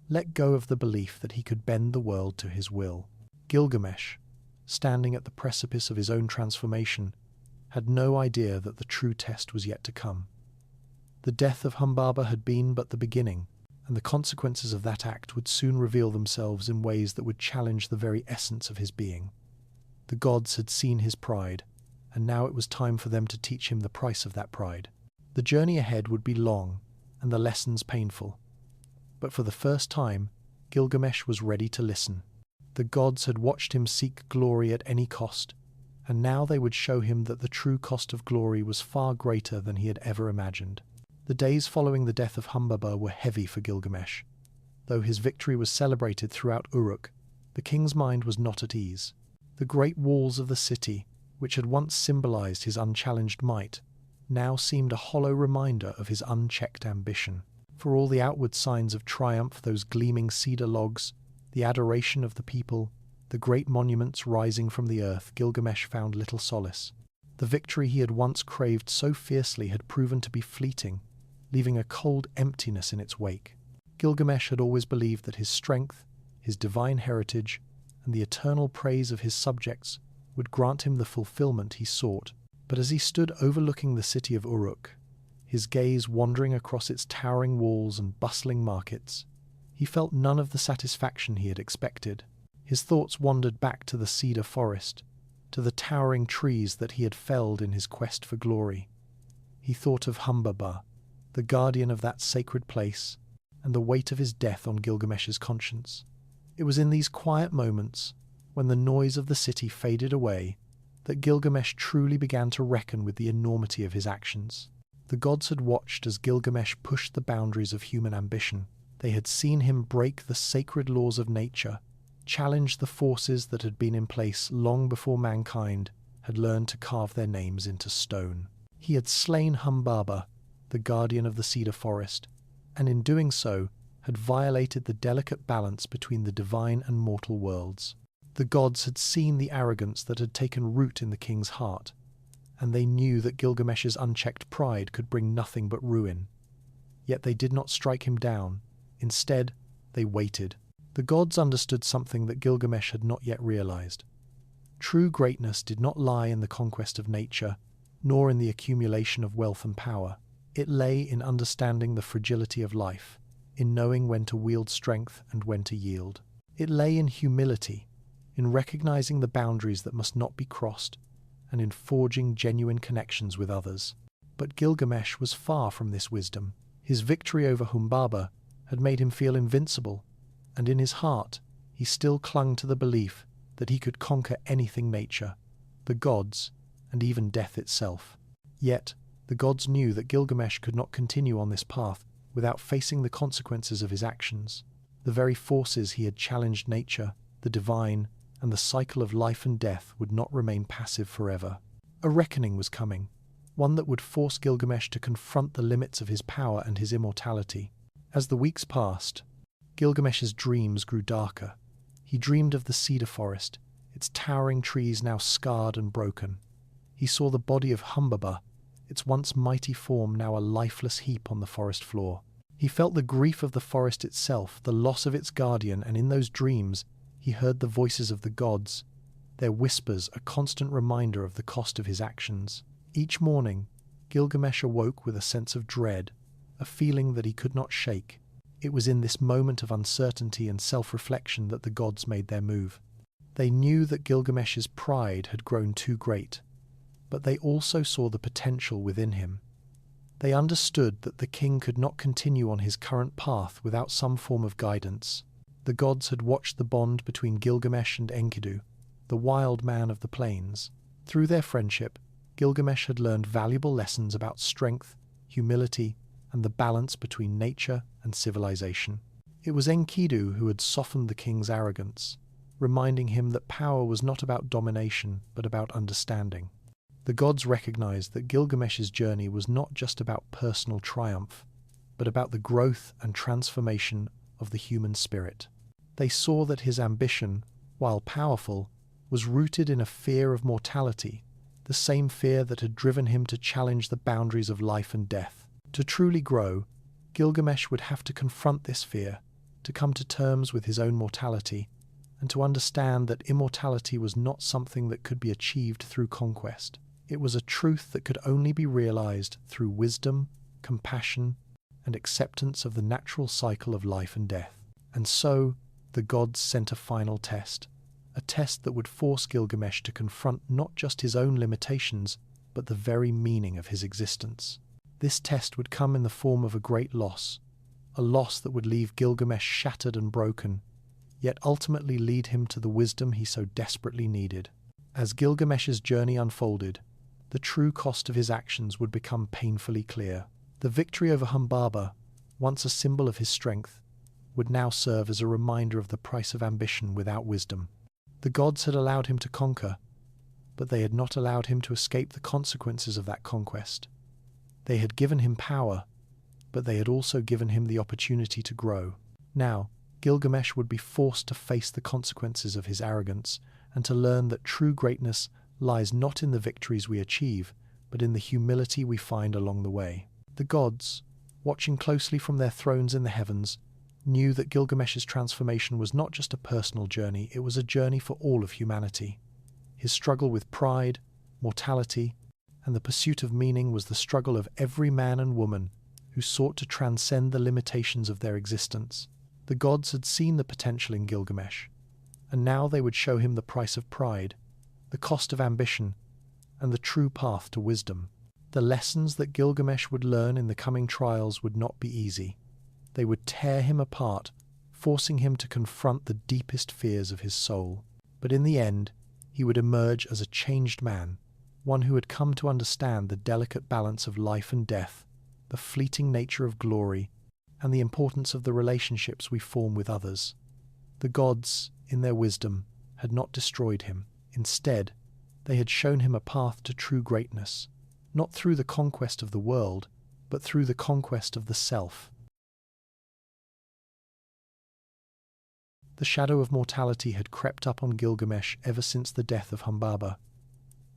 let go of the belief that he could bend the world to his will. Gilgamesh, standing at the precipice of his own transformation, had no idea that the true test was yet to come. The death of Humbaba had been but the beginning, and the consequences of that act would soon reveal themselves in ways that would challenge the very essence of his being. The gods had seen his pride, and now it was time for them to teach him the price of that pride. The journey ahead would be long, and the lessons painful. But for the first time, Gilgamesh was ready to listen. The gods had watched him seek glory at any cost, and now they would show him that the true cost of glory was far greater than he had ever imagined. The days following the death of Humbaba were heavy for Gilgamesh. Though his victory was celebrated throughout Uruk, the king's mind was not at ease. The great walls of the city, which had once symbolized his unchallenged might, now seemed a hollow reminder of his unchecked ambition. For all the outward signs of triumph, those gleaming cedar logs, the adoration of the people, the great monuments rising from the earth, Gilgamesh found little solace. The victory he had once craved so fiercely had proven to be fleeting, leaving a cold emptiness in its wake. Gilgamesh had always believed that his strength, his divine heritage, and the eternal praise of his subjects would grant him the fulfillment he sought. But as he stood overlooking the city of Uruk, his gaze wandering across its towering walls and bustling markets, he felt none of the satisfaction he had expected. His thoughts wandered back to the cedar forest, to the towering trees that he had felled in his quest for glory. He thought of Humbaba, the guardian of that sacred place, and the weight of his death on Gilgamesh's conscience. It was in these quiet moments, when the noise of the city faded away, that Gilgamesh truly began to reckon with the enormity of his actions. The gods had watched as Gilgamesh pushed the boundaries of human ambition. They had seen him break the sacred laws of nature, challenge the forces that had been in place long before mankind had learned to carve their names into stone. He had slain Humbaba, the guardian of the cedar forest, and in doing so had violated the delicate balance between the divine and mortal worlds. The gods had seen the arrogance that had taken root in the king's heart, and they knew that Gilgamesh's unchecked pride could bring nothing but ruin. Yet they did not strike him down. Instead, they waited. The gods understood something that Gilgamesh had not yet realized. True greatness did not lie in the conquest of nature, nor in the accumulation of wealth and power. It lay in understanding the fragility of life, in knowing when to wield strength and when to yield. It lay in humility, in recognizing the boundaries that must not be crossed, and in forging genuine connections with others. But Gilgamesh was far from this wisdom. His victory over Humbaba had made him feel invincible, and in his heart he still clung to the belief that he could conquer anything nature, the gods, and even death itself. Yet the gods knew that Gilgamesh could not continue on this path without facing the consequences of his actions. The very forces he had challenged, nature, the divine, and the cycle of life and death, would not remain passive forever. A reckoning was coming, one that would force Gilgamesh to confront the limits of his power and his immortality. As the weeks passed, Gilgamesh's dreams grew darker. He dreamed of the cedar forest, its towering trees now scarred and broken. He saw the body of Humbaba, its once mighty form now a lifeless heap on the forest floor. He felt the grief of the forest itself, the loss of its guardian, and in those dreams he heard the voices of the gods, their whispers a constant reminder of the cost of his actions. Each morning, Gilgamesh awoke with a sense of dread, a feeling that he could not shake. It was in this moment of uncertainty and self-reflection that the gods made their move. They knew that Gilgamesh's pride had grown too great, but they also saw the potential within him. They understood that the king could not continue on his current path without some form of guidance. The gods had watched the bond between Gilgamesh and Enkidu, the wild man of the plains. Through their friendship, Gilgamesh had learned valuable lessons about strength, humility, and the balance between nature and civilization. It was Enkidu who had softened the king's arrogance, reminding him that power was not about domination, but about understanding. The gods recognized that Gilgamesh's journey was not just about personal triumph, but about the growth and transformation of the human spirit. They saw that his ambition, while powerful, was rooted in a fear of mortality, the same fear that had driven him to challenge the boundaries of life and death. To truly grow, Gilgamesh would have to confront this fear, to come to terms with his own mortality, and to understand that immortality was not something that could be achieved through conquest. It was a truth that could only be realized through wisdom, compassion, and acceptance of the natural cycle of life and death. And so, the gods sent a final test, a test that would force Gilgamesh to confront not just his own limitations, but the very meaning of his existence. This test would come in the form of a great loss, a loss that would leave Gilgamesh shattered and broken, yet ultimately lead him to the wisdom he so desperately needed. As Gilgamesh's journey unfolded, the true cost of his actions would become painfully clear. The victory over Humbaba, once a symbol of his strength, would now serve as a reminder of the price of ambition without wisdom. The gods had allowed him to conquer, but they had not allowed him to escape the consequences of that conquest. They had given him power, but they had also given him the opportunity to grow. Now, Gilgamesh would be forced to face the consequences of his arrogance and to learn that true greatness lies not in the victories we achieve, but in the humility we find along the way. The gods, watching closely from their thrones in the heavens, knew that Gilgamesh's transformation was not just a personal journey, it was a journey for all of humanity. His struggle with pride, mortality, and the pursuit of meaning was the struggle of every man and woman who sought to transcend the limitations of their existence. The gods had seen the potential in Gilgamesh, and now they would show him the price of pride, the cost of ambition, and the true path to wisdom. The lessons that Gilgamesh would learn in the coming trials would not be easy. They would tear him apart, forcing him to confront the deepest fears of his soul. But in the end, he would emerge as a changed man, one who had come to understand the delicate balance of life and death, the fleeting nature of glory, and the importance of the relationships we form with others. The gods, in their wisdom, had not destroyed him. Instead, they had shown him a path to true greatness, not through the conquest of the world, but through the conquest of the self. The shadow of mortality had crept up on Gilgamesh ever since the death of Humbaba.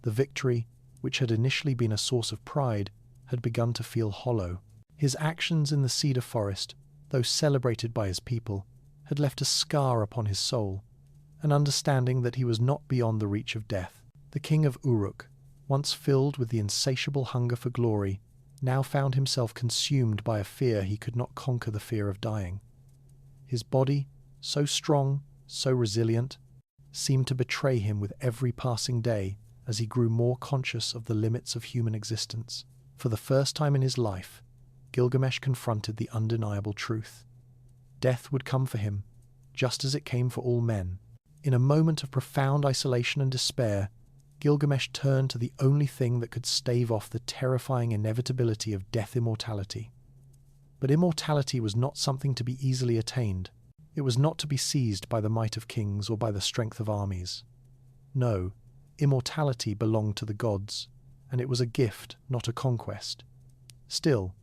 The victory, which had initially been a source of pride, had begun to feel hollow. His actions in the cedar forest, though celebrated by his people, had left a scar upon his soul, an understanding that he was not beyond the reach of death. The king of Uruk, once filled with the insatiable hunger for glory, now found himself consumed by a fear he could not conquer, the fear of dying. His body, so strong, so resilient, seemed to betray him with every passing day as he grew more conscious of the limits of human existence. For the first time in his life, Gilgamesh confronted the undeniable truth. Death would come for him, just as it came for all men. In a moment of profound isolation and despair, Gilgamesh turned to the only thing that could stave off the terrifying inevitability of death immortality. But immortality was not something to be easily attained. It was not to be seized by the might of kings or by the strength of armies. No, immortality belonged to the gods, and it was a gift, not a conquest. Still,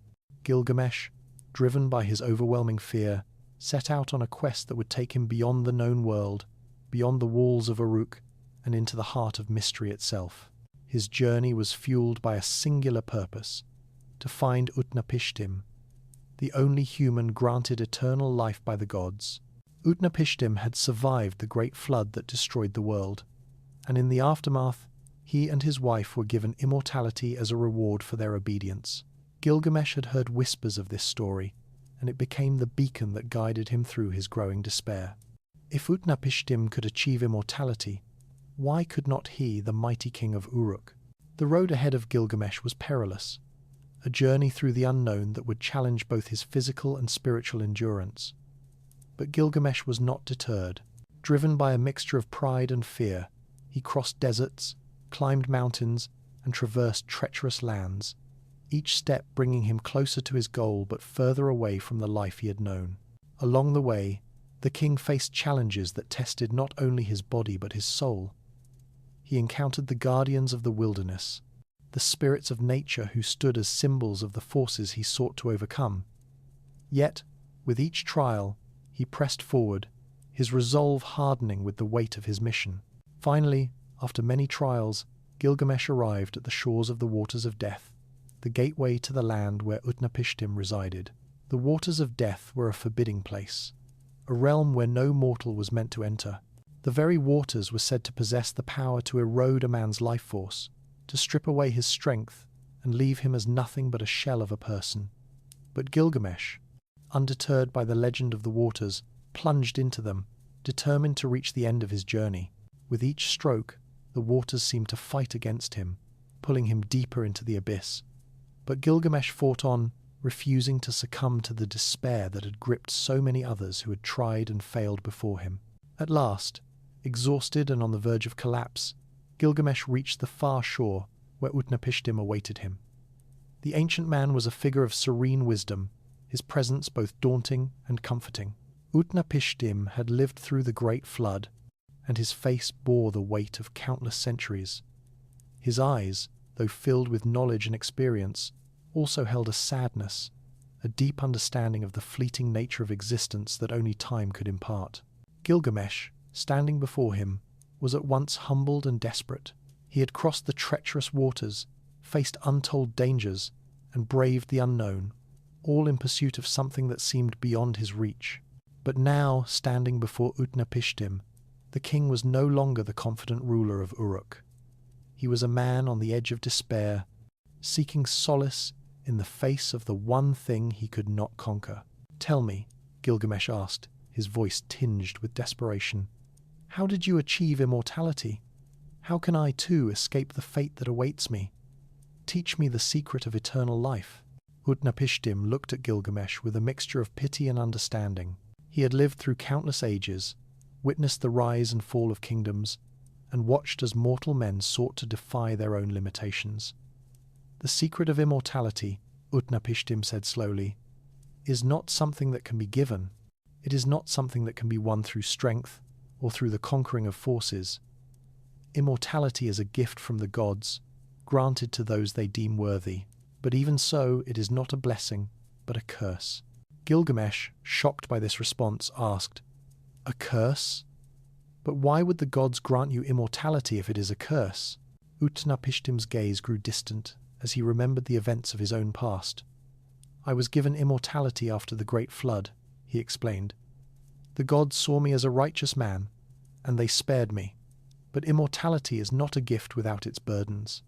Gilgamesh, driven by his overwhelming fear, set out on a quest that would take him beyond the known world, beyond the walls of Uruk, and into the heart of mystery itself. His journey was fueled by a singular purpose: to find Utnapishtim, the only human granted eternal life by the gods. Utnapishtim had survived the great flood that destroyed the world, and in the aftermath, he and his wife were given immortality as a reward for their obedience. Gilgamesh had heard whispers of this story, and it became the beacon that guided him through his growing despair. If Utnapishtim could achieve immortality, why could not he, the mighty king of Uruk? The road ahead of Gilgamesh was perilous, a journey through the unknown that would challenge both his physical and spiritual endurance. But Gilgamesh was not deterred. Driven by a mixture of pride and fear, he crossed deserts, climbed mountains, and traversed treacherous lands, each step bringing him closer to his goal but further away from the life he had known. Along the way, the king faced challenges that tested not only his body but his soul. He encountered the guardians of the wilderness, the spirits of nature who stood as symbols of the forces he sought to overcome. Yet, with each trial, he pressed forward, his resolve hardening with the weight of his mission. Finally, after many trials, Gilgamesh arrived at the shores of the Waters of Death, the gateway to the land where Utnapishtim resided. The Waters of Death were a forbidding place, a realm where no mortal was meant to enter. The very waters were said to possess the power to erode a man's life force, to strip away his strength, and leave him as nothing but a shell of a person. But Gilgamesh, undeterred by the legend of the waters, plunged into them, determined to reach the end of his journey. With each stroke, the waters seemed to fight against him, pulling him deeper into the abyss. But Gilgamesh fought on, refusing to succumb to the despair that had gripped so many others who had tried and failed before him. At last, exhausted and on the verge of collapse, Gilgamesh reached the far shore where Utnapishtim awaited him. The ancient man was a figure of serene wisdom, his presence both daunting and comforting. Utnapishtim had lived through the great flood, and his face bore the weight of countless centuries. His eyes, though filled with knowledge and experience, also held a sadness, a deep understanding of the fleeting nature of existence that only time could impart. Gilgamesh, standing before him, was at once humbled and desperate. He had crossed the treacherous waters, faced untold dangers, and braved the unknown, all in pursuit of something that seemed beyond his reach. But now, standing before Utnapishtim, the king was no longer the confident ruler of Uruk. He was a man on the edge of despair, seeking solace in the face of the one thing he could not conquer. "Tell me," Gilgamesh asked, his voice tinged with desperation, "how did you achieve immortality? How can I, too, escape the fate that awaits me? Teach me the secret of eternal life." Utnapishtim looked at Gilgamesh with a mixture of pity and understanding. He had lived through countless ages, witnessed the rise and fall of kingdoms, and watched as mortal men sought to defy their own limitations. "The secret of immortality," Utnapishtim said slowly, "is not something that can be given. It is not something that can be won through strength or through the conquering of forces. Immortality is a gift from the gods, granted to those they deem worthy. But even so, it is not a blessing, but a curse." Gilgamesh, shocked by this response, asked, "A curse? But why would the gods grant you immortality if it is a curse?" Utnapishtim's gaze grew distant as he remembered the events of his own past. "I was given immortality after the great flood," he explained. "The gods saw me as a righteous man, and they spared me. But immortality is not a gift without its burdens.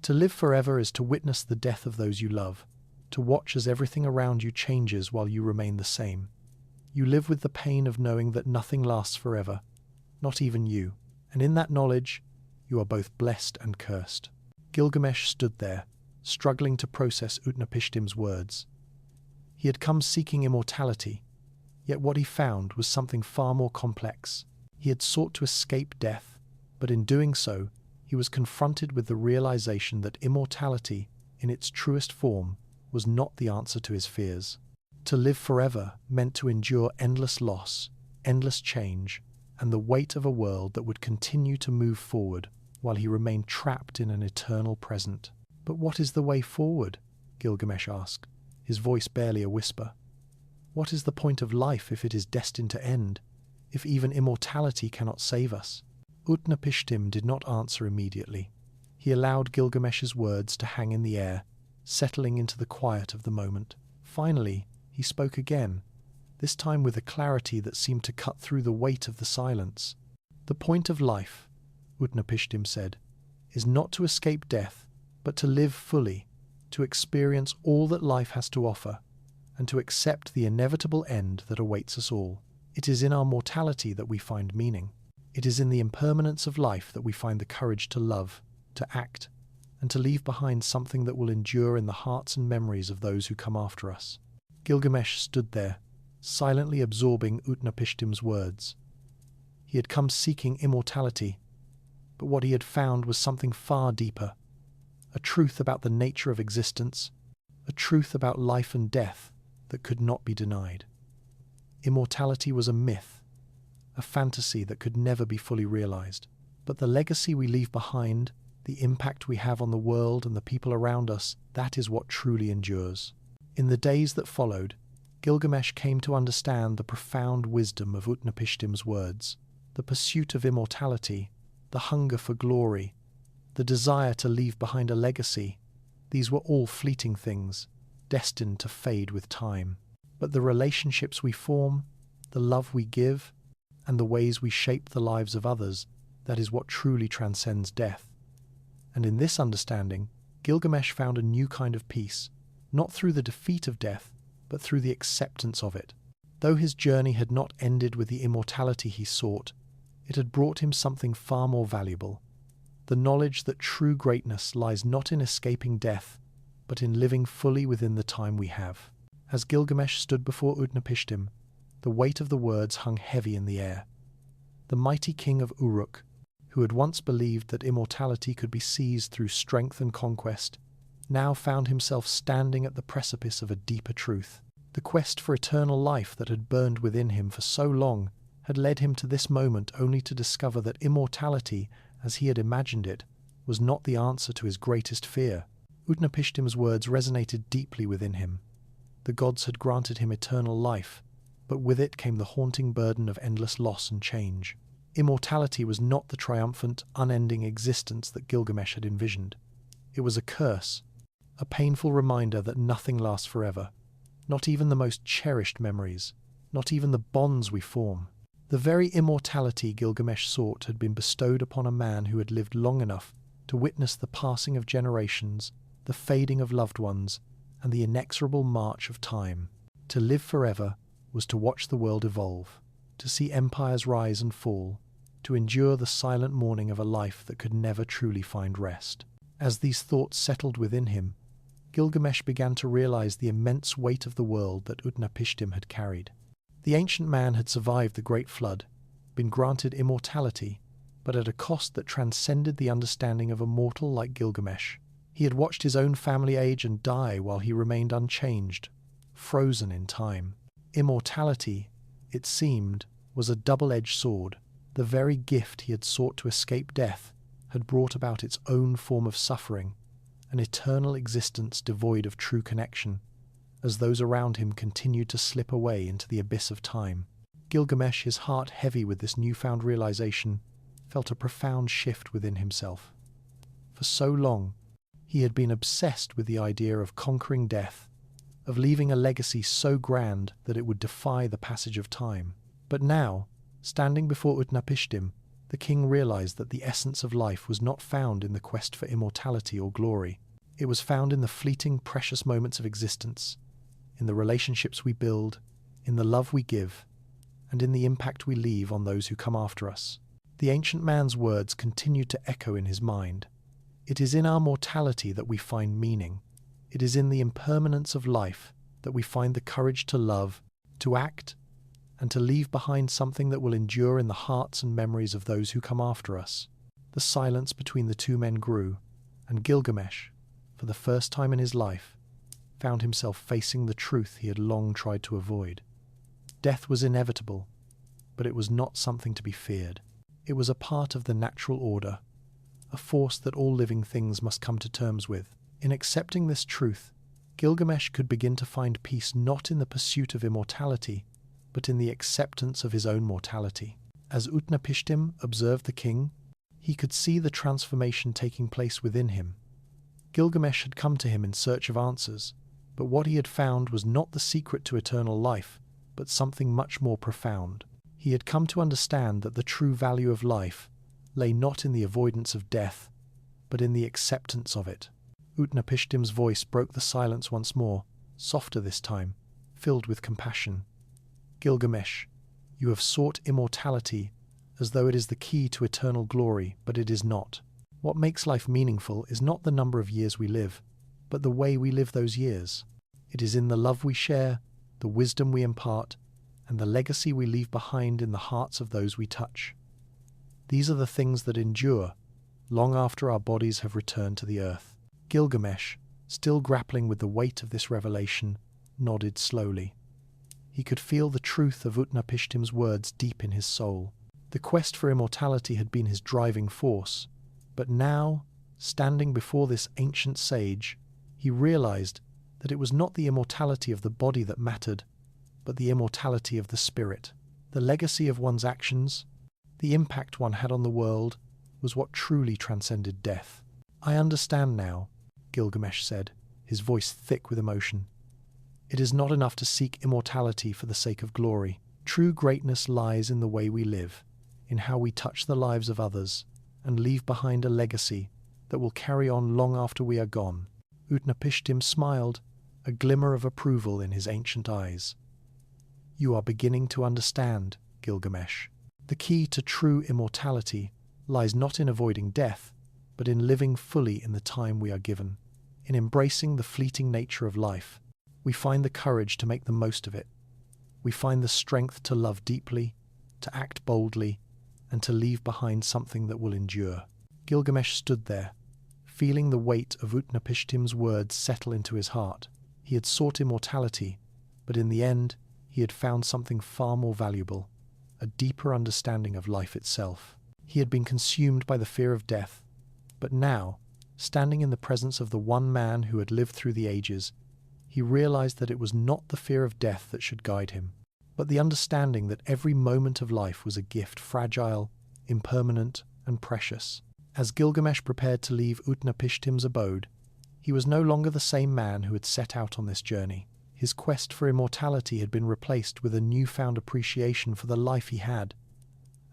To live forever is to witness the death of those you love, to watch as everything around you changes while you remain the same. You live with the pain of knowing that nothing lasts forever, not even you, and in that knowledge, you are both blessed and cursed." Gilgamesh stood there, struggling to process Utnapishtim's words. He had come seeking immortality, yet what he found was something far more complex. He had sought to escape death, but in doing so, he was confronted with the realization that immortality, in its truest form, was not the answer to his fears. To live forever meant to endure endless loss, endless change, and the weight of a world that would continue to move forward while he remained trapped in an eternal present. "But what is the way forward?" Gilgamesh asked, his voice barely a whisper. "What is the point of life if it is destined to end, if even immortality cannot save us?" Utnapishtim did not answer immediately. He allowed Gilgamesh's words to hang in the air, settling into the quiet of the moment. Finally, he spoke again, this time with a clarity that seemed to cut through the weight of the silence. "The point of life," Utnapishtim said, "is not to escape death, but to live fully, to experience all that life has to offer, and to accept the inevitable end that awaits us all. It is in our mortality that we find meaning. It is in the impermanence of life that we find the courage to love, to act, and to leave behind something that will endure in the hearts and memories of those who come after us." Gilgamesh stood there, silently absorbing Utnapishtim's words. He had come seeking immortality, but what he had found was something far deeper, a truth about the nature of existence, a truth about life and death that could not be denied. Immortality was a myth, a fantasy that could never be fully realized. But the legacy we leave behind, the impact we have on the world and the people around us, that is what truly endures. In the days that followed, Gilgamesh came to understand the profound wisdom of Utnapishtim's words. The pursuit of immortality, the hunger for glory, the desire to leave behind a legacy, these were all fleeting things, destined to fade with time. But the relationships we form, the love we give, and the ways we shape the lives of others, that is what truly transcends death. And in this understanding, Gilgamesh found a new kind of peace, not through the defeat of death, but through the acceptance of it. Though his journey had not ended with the immortality he sought, it had brought him something far more valuable: the knowledge that true greatness lies not in escaping death, but in living fully within the time we have. As Gilgamesh stood before Utnapishtim, the weight of the words hung heavy in the air. The mighty king of Uruk, who had once believed that immortality could be seized through strength and conquest, now found himself standing at the precipice of a deeper truth. The quest for eternal life that had burned within him for so long had led him to this moment only to discover that immortality, as he had imagined it, was not the answer to his greatest fear. Utnapishtim's words resonated deeply within him. The gods had granted him eternal life, but with it came the haunting burden of endless loss and change. Immortality was not the triumphant, unending existence that Gilgamesh had envisioned. It was a curse, a painful reminder that nothing lasts forever, not even the most cherished memories, not even the bonds we form. The very immortality Gilgamesh sought had been bestowed upon a man who had lived long enough to witness the passing of generations, the fading of loved ones, and the inexorable march of time. To live forever was to watch the world evolve, to see empires rise and fall, to endure the silent mourning of a life that could never truly find rest. As these thoughts settled within him, Gilgamesh began to realize the immense weight of the world that Utnapishtim had carried. The ancient man had survived the Great Flood, been granted immortality, but at a cost that transcended the understanding of a mortal like Gilgamesh. He had watched his own family age and die while he remained unchanged, frozen in time. Immortality, it seemed, was a double-edged sword. The very gift he had sought to escape death had brought about its own form of suffering, an eternal existence devoid of true connection, as those around him continued to slip away into the abyss of time. Gilgamesh, his heart heavy with this newfound realization, felt a profound shift within himself. For so long, he had been obsessed with the idea of conquering death, of leaving a legacy so grand that it would defy the passage of time. But now, standing before Utnapishtim, the king realized that the essence of life was not found in the quest for immortality or glory. It was found in the fleeting, precious moments of existence, in the relationships we build, in the love we give, and in the impact we leave on those who come after us. The ancient man's words continued to echo in his mind. It is in our mortality that we find meaning. It is in the impermanence of life that we find the courage to love, to act, and to leave behind something that will endure in the hearts and memories of those who come after us. The silence between the two men grew, and Gilgamesh, for the first time in his life, found himself facing the truth he had long tried to avoid. Death was inevitable, but it was not something to be feared. It was a part of the natural order, a force that all living things must come to terms with. In accepting this truth, Gilgamesh could begin to find peace not in the pursuit of immortality, but in the acceptance of his own mortality. As Utnapishtim observed the king, he could see the transformation taking place within him. Gilgamesh had come to him in search of answers, but what he had found was not the secret to eternal life, but something much more profound. He had come to understand that the true value of life lay not in the avoidance of death, but in the acceptance of it. Utnapishtim's voice broke the silence once more, softer this time, filled with compassion. Gilgamesh, you have sought immortality as though it is the key to eternal glory, but it is not. What makes life meaningful is not the number of years we live, but the way we live those years. It is in the love we share, the wisdom we impart, and the legacy we leave behind in the hearts of those we touch. These are the things that endure, long after our bodies have returned to the earth. Gilgamesh, still grappling with the weight of this revelation, nodded slowly. He could feel the truth of Utnapishtim's words deep in his soul. The quest for immortality had been his driving force, but now, standing before this ancient sage, he realized that it was not the immortality of the body that mattered, but the immortality of the spirit. The legacy of one's actions, the impact one had on the world, was what truly transcended death. I understand now, Gilgamesh said, his voice thick with emotion. It is not enough to seek immortality for the sake of glory. True greatness lies in the way we live, in how we touch the lives of others, and leave behind a legacy that will carry on long after we are gone. Utnapishtim smiled, a glimmer of approval in his ancient eyes. You are beginning to understand, Gilgamesh. The key to true immortality lies not in avoiding death, but in living fully in the time we are given. In embracing the fleeting nature of life, we find the courage to make the most of it. We find the strength to love deeply, to act boldly, and to leave behind something that will endure. Gilgamesh stood there, feeling the weight of Utnapishtim's words settle into his heart. He had sought immortality, but in the end, he had found something far more valuable, a deeper understanding of life itself. He had been consumed by the fear of death, but now, standing in the presence of the one man who had lived through the ages, he realized that it was not the fear of death that should guide him, but the understanding that every moment of life was a gift, fragile, impermanent, and precious. As Gilgamesh prepared to leave Utnapishtim's abode, he was no longer the same man who had set out on this journey. His quest for immortality had been replaced with a newfound appreciation for the life he had,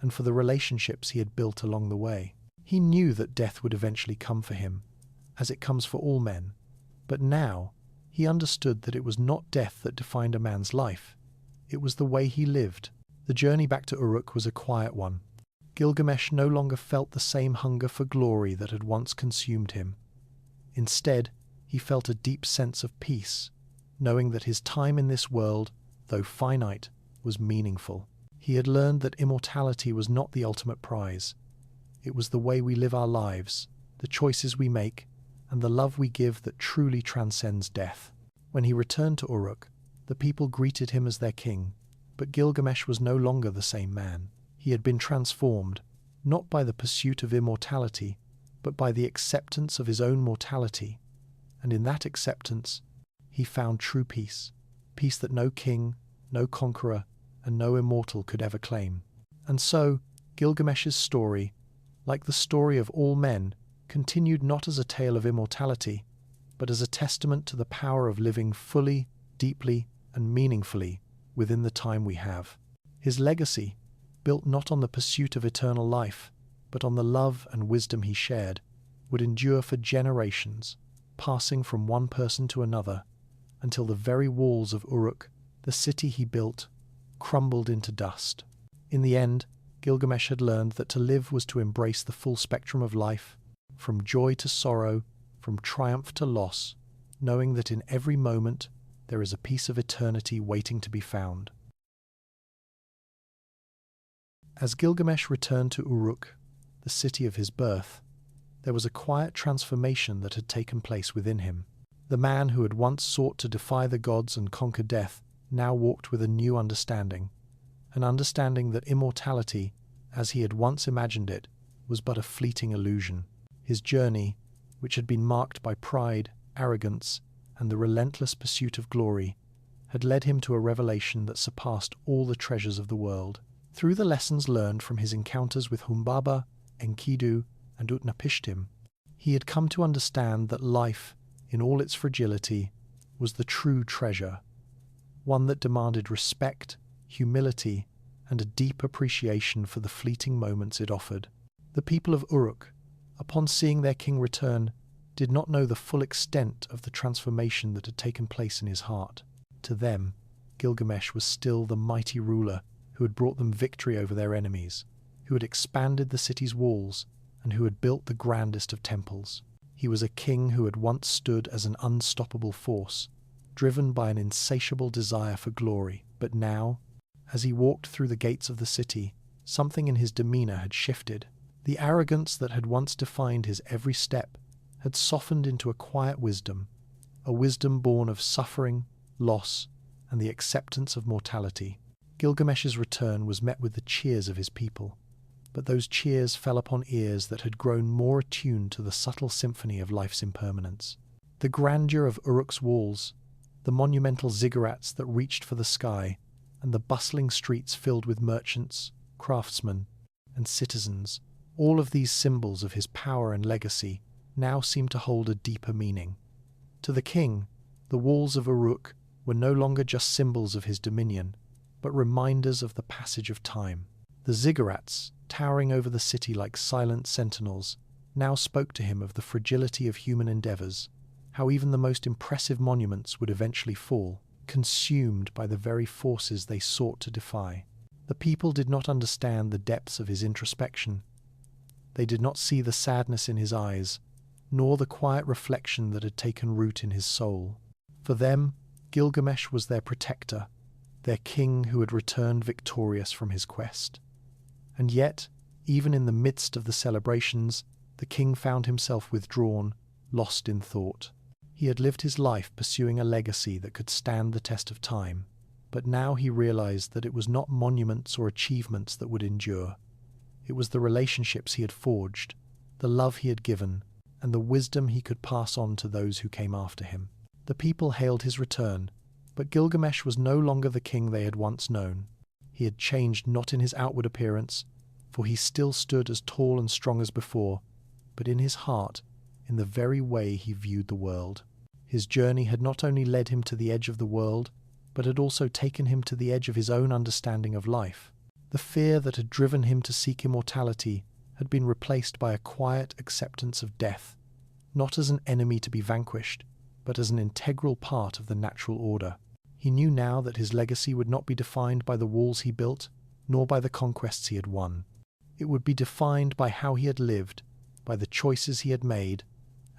and for the relationships he had built along the way. He knew that death would eventually come for him, as it comes for all men, but now he understood that it was not death that defined a man's life. It was the way he lived. The journey back to Uruk was a quiet one. Gilgamesh no longer felt the same hunger for glory that had once consumed him. Instead, he felt a deep sense of peace, knowing that his time in this world, though finite, was meaningful. He had learned that immortality was not the ultimate prize. It was the way we live our lives, the choices we make, and the love we give that truly transcends death. When he returned to Uruk, the people greeted him as their king, but Gilgamesh was no longer the same man. He had been transformed, not by the pursuit of immortality, but by the acceptance of his own mortality, and in that acceptance, he found true peace, peace that no king, no conqueror, and no immortal could ever claim. And so, Gilgamesh's story, like the story of all men, continued not as a tale of immortality, but as a testament to the power of living fully, deeply, and meaningfully within the time we have. His legacy, built not on the pursuit of eternal life, but on the love and wisdom he shared, would endure for generations, passing from one person to another, until the very walls of Uruk, the city he built, crumbled into dust. In the end, Gilgamesh had learned that to live was to embrace the full spectrum of life, from joy to sorrow, from triumph to loss, knowing that in every moment there is a piece of eternity waiting to be found. As Gilgamesh returned to Uruk, the city of his birth, there was a quiet transformation that had taken place within him. The man who had once sought to defy the gods and conquer death now walked with a new understanding, an understanding that immortality, as he had once imagined it, was but a fleeting illusion. His journey, which had been marked by pride, arrogance, and the relentless pursuit of glory, had led him to a revelation that surpassed all the treasures of the world. Through the lessons learned from his encounters with Humbaba, Enkidu, and Utnapishtim, he had come to understand that life, in all its fragility, was the true treasure, one that demanded respect, humility, and a deep appreciation for the fleeting moments it offered. The people of Uruk, upon seeing their king return, did not know the full extent of the transformation that had taken place in his heart. To them, Gilgamesh was still the mighty ruler who had brought them victory over their enemies, who had expanded the city's walls, and who had built the grandest of temples. He was a king who had once stood as an unstoppable force, driven by an insatiable desire for glory. But now, as he walked through the gates of the city, something in his demeanor had shifted. The arrogance that had once defined his every step had softened into a quiet wisdom, a wisdom born of suffering, loss, and the acceptance of mortality. Gilgamesh's return was met with the cheers of his people, but those cheers fell upon ears that had grown more attuned to the subtle symphony of life's impermanence. The grandeur of Uruk's walls, the monumental ziggurats that reached for the sky, and the bustling streets filled with merchants, craftsmen, and citizens, all of these symbols of his power and legacy, now seemed to hold a deeper meaning. To the king, the walls of Uruk were no longer just symbols of his dominion, but reminders of the passage of time. The ziggurats, towering over the city like silent sentinels, now spoke to him of the fragility of human endeavors, how even the most impressive monuments would eventually fall, consumed by the very forces they sought to defy. The people did not understand the depths of his introspection. They did not see the sadness in his eyes, nor the quiet reflection that had taken root in his soul. For them, Gilgamesh was their protector, their king who had returned victorious from his quest. And yet, even in the midst of the celebrations, the king found himself withdrawn, lost in thought. He had lived his life pursuing a legacy that could stand the test of time, but now he realized that it was not monuments or achievements that would endure. It was the relationships he had forged, the love he had given, and the wisdom he could pass on to those who came after him. The people hailed his return, but Gilgamesh was no longer the king they had once known. He had changed not in his outward appearance, for he still stood as tall and strong as before, but in his heart, in the very way he viewed the world. His journey had not only led him to the edge of the world, but had also taken him to the edge of his own understanding of life. The fear that had driven him to seek immortality had been replaced by a quiet acceptance of death, not as an enemy to be vanquished, but as an integral part of the natural order. He knew now that his legacy would not be defined by the walls he built, nor by the conquests he had won. It would be defined by how he had lived, by the choices he had made,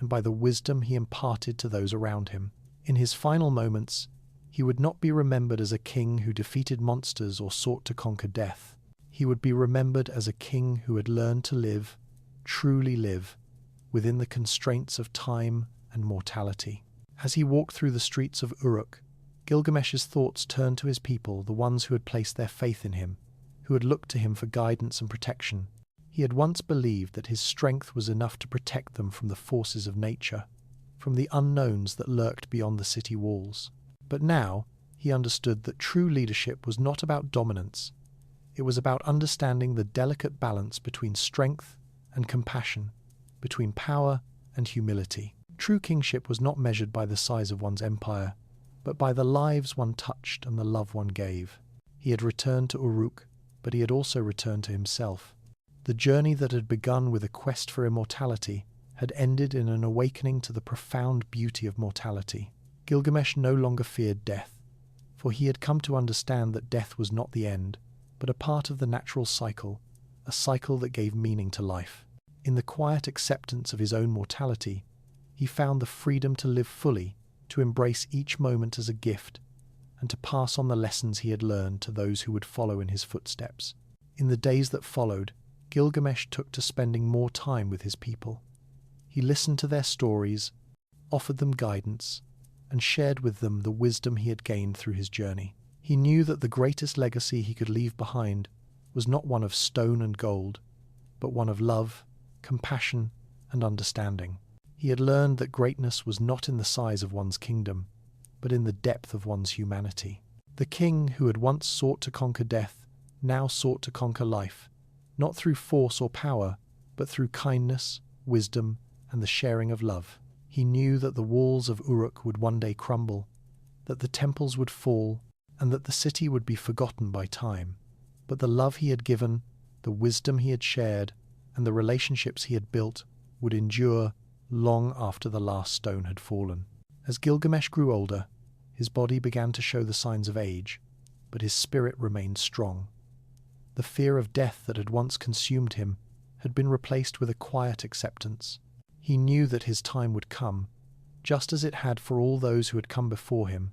and by the wisdom he imparted to those around him. In his final moments, he would not be remembered as a king who defeated monsters or sought to conquer death. He would be remembered as a king who had learned to live, truly live, within the constraints of time and mortality. As he walked through the streets of Uruk, Gilgamesh's thoughts turned to his people, the ones who had placed their faith in him, who had looked to him for guidance and protection. He had once believed that his strength was enough to protect them from the forces of nature, from the unknowns that lurked beyond the city walls. But now he understood that true leadership was not about dominance. It was about understanding the delicate balance between strength and compassion, between power and humility. True kingship was not measured by the size of one's empire, but by the lives one touched and the love one gave. He had returned to Uruk, but he had also returned to himself. The journey that had begun with a quest for immortality had ended in an awakening to the profound beauty of mortality. Gilgamesh no longer feared death, for he had come to understand that death was not the end, but a part of the natural cycle, a cycle that gave meaning to life. In the quiet acceptance of his own mortality, he found the freedom to live fully, to embrace each moment as a gift, and to pass on the lessons he had learned to those who would follow in his footsteps. In the days that followed, Gilgamesh took to spending more time with his people. He listened to their stories, offered them guidance, and shared with them the wisdom he had gained through his journey. He knew that the greatest legacy he could leave behind was not one of stone and gold, but one of love, compassion, and understanding. He had learned that greatness was not in the size of one's kingdom, but in the depth of one's humanity. The king who had once sought to conquer death now sought to conquer life, not through force or power, but through kindness, wisdom, and the sharing of love. He knew that the walls of Uruk would one day crumble, that the temples would fall, and that the city would be forgotten by time. But the love he had given, the wisdom he had shared, and the relationships he had built would endure long after the last stone had fallen. As Gilgamesh grew older, his body began to show the signs of age, but his spirit remained strong. The fear of death that had once consumed him had been replaced with a quiet acceptance. He knew that his time would come, just as it had for all those who had come before him,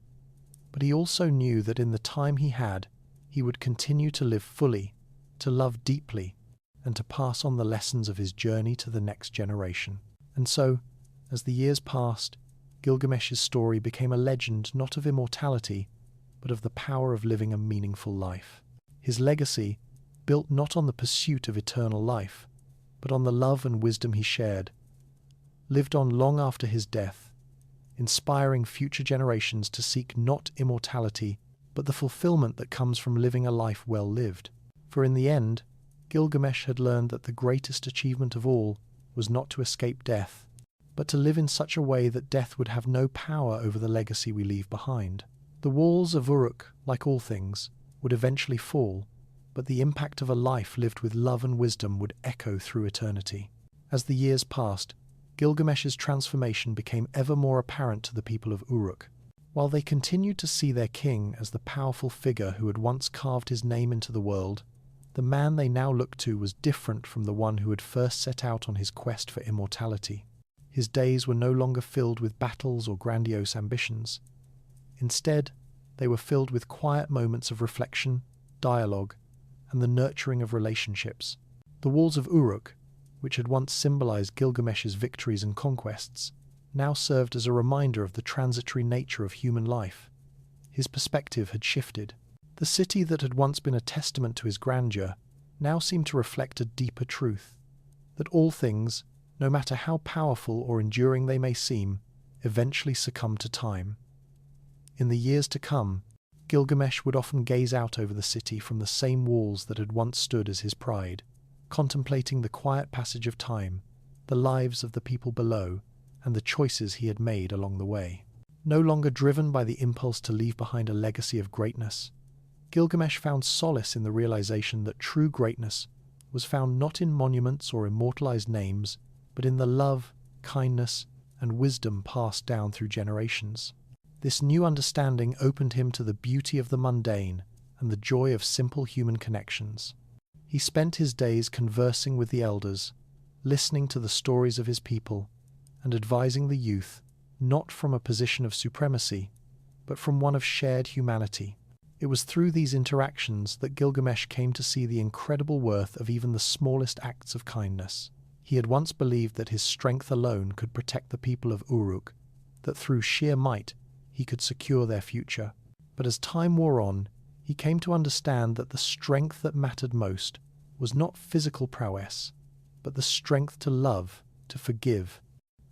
but he also knew that in the time he had, he would continue to live fully, to love deeply, and to pass on the lessons of his journey to the next generation. And so, as the years passed, Gilgamesh's story became a legend not of immortality, but of the power of living a meaningful life. His legacy, built not on the pursuit of eternal life, but on the love and wisdom he shared, lived on long after his death, inspiring future generations to seek not immortality, but the fulfillment that comes from living a life well lived. For in the end, Gilgamesh had learned that the greatest achievement of all was not to escape death, but to live in such a way that death would have no power over the legacy we leave behind. The walls of Uruk, like all things, would eventually fall, but the impact of a life lived with love and wisdom would echo through eternity. As the years passed, Gilgamesh's transformation became ever more apparent to the people of Uruk. While they continued to see their king as the powerful figure who had once carved his name into the world, the man they now looked to was different from the one who had first set out on his quest for immortality. His days were no longer filled with battles or grandiose ambitions. Instead, they were filled with quiet moments of reflection, dialogue, and the nurturing of relationships. The walls of Uruk, which had once symbolized Gilgamesh's victories and conquests, now served as a reminder of the transitory nature of human life. His perspective had shifted. The city that had once been a testament to his grandeur now seemed to reflect a deeper truth, that all things, no matter how powerful or enduring they may seem, eventually succumb to time. In the years to come, Gilgamesh would often gaze out over the city from the same walls that had once stood as his pride, contemplating the quiet passage of time, the lives of the people below, and the choices he had made along the way. No longer driven by the impulse to leave behind a legacy of greatness, Gilgamesh found solace in the realization that true greatness was found not in monuments or immortalized names, but in the love, kindness, and wisdom passed down through generations. This new understanding opened him to the beauty of the mundane and the joy of simple human connections. He spent his days conversing with the elders, listening to the stories of his people, and advising the youth, not from a position of supremacy, but from one of shared humanity. It was through these interactions that Gilgamesh came to see the incredible worth of even the smallest acts of kindness. He had once believed that his strength alone could protect the people of Uruk, that through sheer might he could secure their future. But as time wore on, he came to understand that the strength that mattered most was not physical prowess, but the strength to love, to forgive,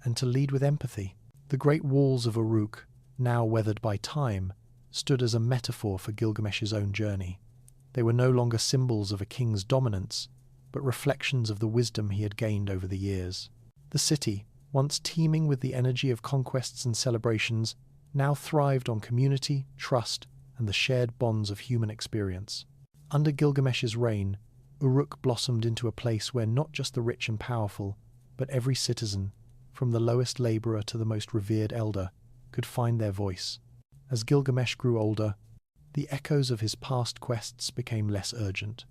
and to lead with empathy. The great walls of Uruk, now weathered by time, stood as a metaphor for Gilgamesh's own journey. They were no longer symbols of a king's dominance, but reflections of the wisdom he had gained over the years. The city, once teeming with the energy of conquests and celebrations, now thrived on community, trust, and the shared bonds of human experience. Under Gilgamesh's reign, Uruk blossomed into a place where not just the rich and powerful, but every citizen, from the lowest laborer to the most revered elder, could find their voice. As Gilgamesh grew older, the echoes of his past quests became less urgent.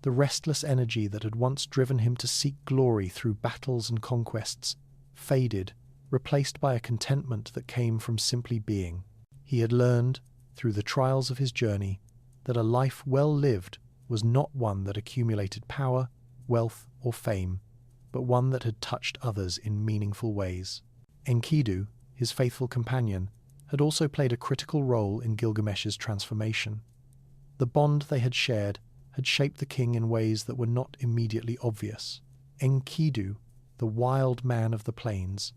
The restless energy that had once driven him to seek glory through battles and conquests faded, replaced by a contentment that came from simply being. He had learned, through the trials of his journey, that a life well lived was not one that accumulated power, wealth, or fame, but one that had touched others in meaningful ways. Enkidu, his faithful companion, had also played a critical role in Gilgamesh's transformation. The bond they had shared had shaped the king in ways that were not immediately obvious. Enkidu, the wild man of the plains,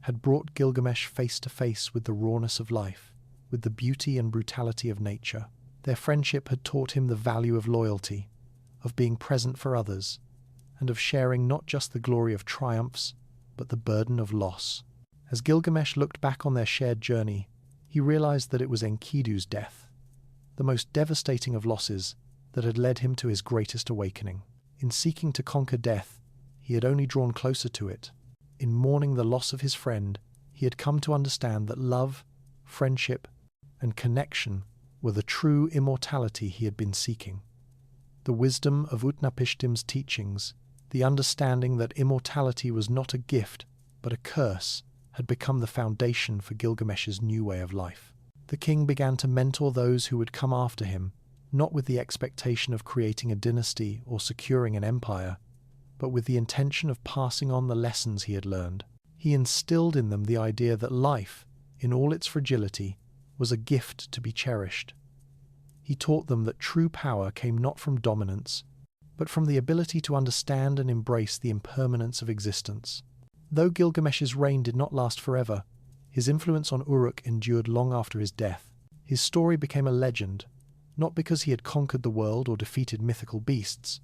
had brought Gilgamesh face to face with the rawness of life, with the beauty and brutality of nature. Their friendship had taught him the value of loyalty, of being present for others, and of sharing not just the glory of triumphs, but the burden of loss. As Gilgamesh looked back on their shared journey, he realized that it was Enkidu's death, the most devastating of losses, that had led him to his greatest awakening. In seeking to conquer death, he had only drawn closer to it. In mourning the loss of his friend, he had come to understand that love, friendship, and connection were the true immortality he had been seeking. The wisdom of Utnapishtim's teachings, the understanding that immortality was not a gift, but a curse, had become the foundation for Gilgamesh's new way of life. The king began to mentor those who would come after him, not with the expectation of creating a dynasty or securing an empire, but with the intention of passing on the lessons he had learned. He instilled in them the idea that life, in all its fragility, was a gift to be cherished. He taught them that true power came not from dominance, but from the ability to understand and embrace the impermanence of existence. Though Gilgamesh's reign did not last forever, his influence on Uruk endured long after his death. His story became a legend, not because he had conquered the world or defeated mythical beasts,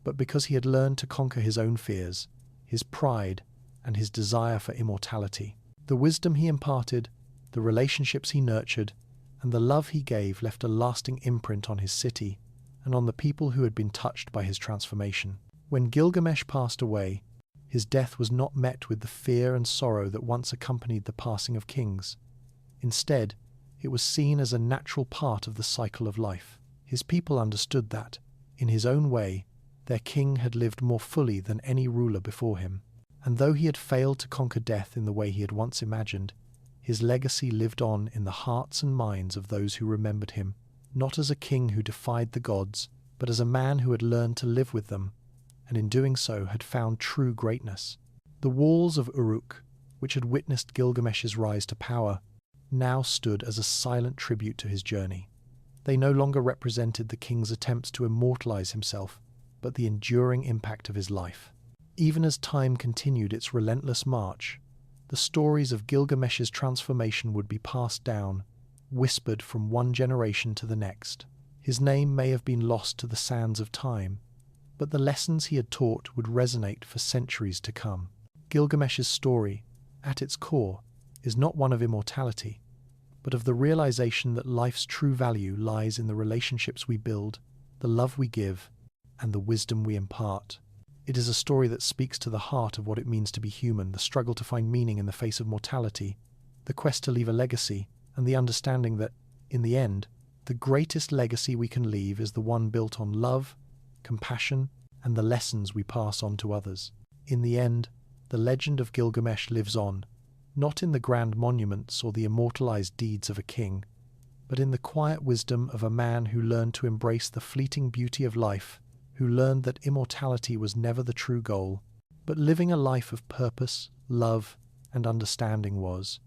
but because he had learned to conquer his own fears, his pride, and his desire for immortality. The wisdom he imparted, the relationships he nurtured, and the love he gave left a lasting imprint on his city and on the people who had been touched by his transformation. When Gilgamesh passed away, His death was not met with the fear and sorrow that once accompanied the passing of kings. Instead, it was seen as a natural part of the cycle of life. His people understood that, in his own way, their king had lived more fully than any ruler before him. And though he had failed to conquer death in the way he had once imagined, his legacy lived on in the hearts and minds of those who remembered him, not as a king who defied the gods, but as a man who had learned to live with them, and in doing so had found true greatness. The walls of Uruk, which had witnessed Gilgamesh's rise to power, now stood as a silent tribute to his journey. They no longer represented the king's attempts to immortalize himself, but the enduring impact of his life. Even as time continued its relentless march, the stories of Gilgamesh's transformation would be passed down, whispered from one generation to the next. His name may have been lost to the sands of time, but the lessons he had taught would resonate for centuries to come. Gilgamesh's story, at its core, is not one of immortality, but of the realization that life's true value lies in the relationships we build, the love we give, and the wisdom we impart. It is a story that speaks to the heart of what it means to be human, the struggle to find meaning in the face of mortality, the quest to leave a legacy, and the understanding that, in the end, the greatest legacy we can leave is the one built on love, compassion, and the lessons we pass on to others. In the end, the legend of Gilgamesh lives on, not in the grand monuments or the immortalized deeds of a king, but in the quiet wisdom of a man who learned to embrace the fleeting beauty of life, who learned that immortality was never the true goal, but living a life of purpose, love, and understanding was.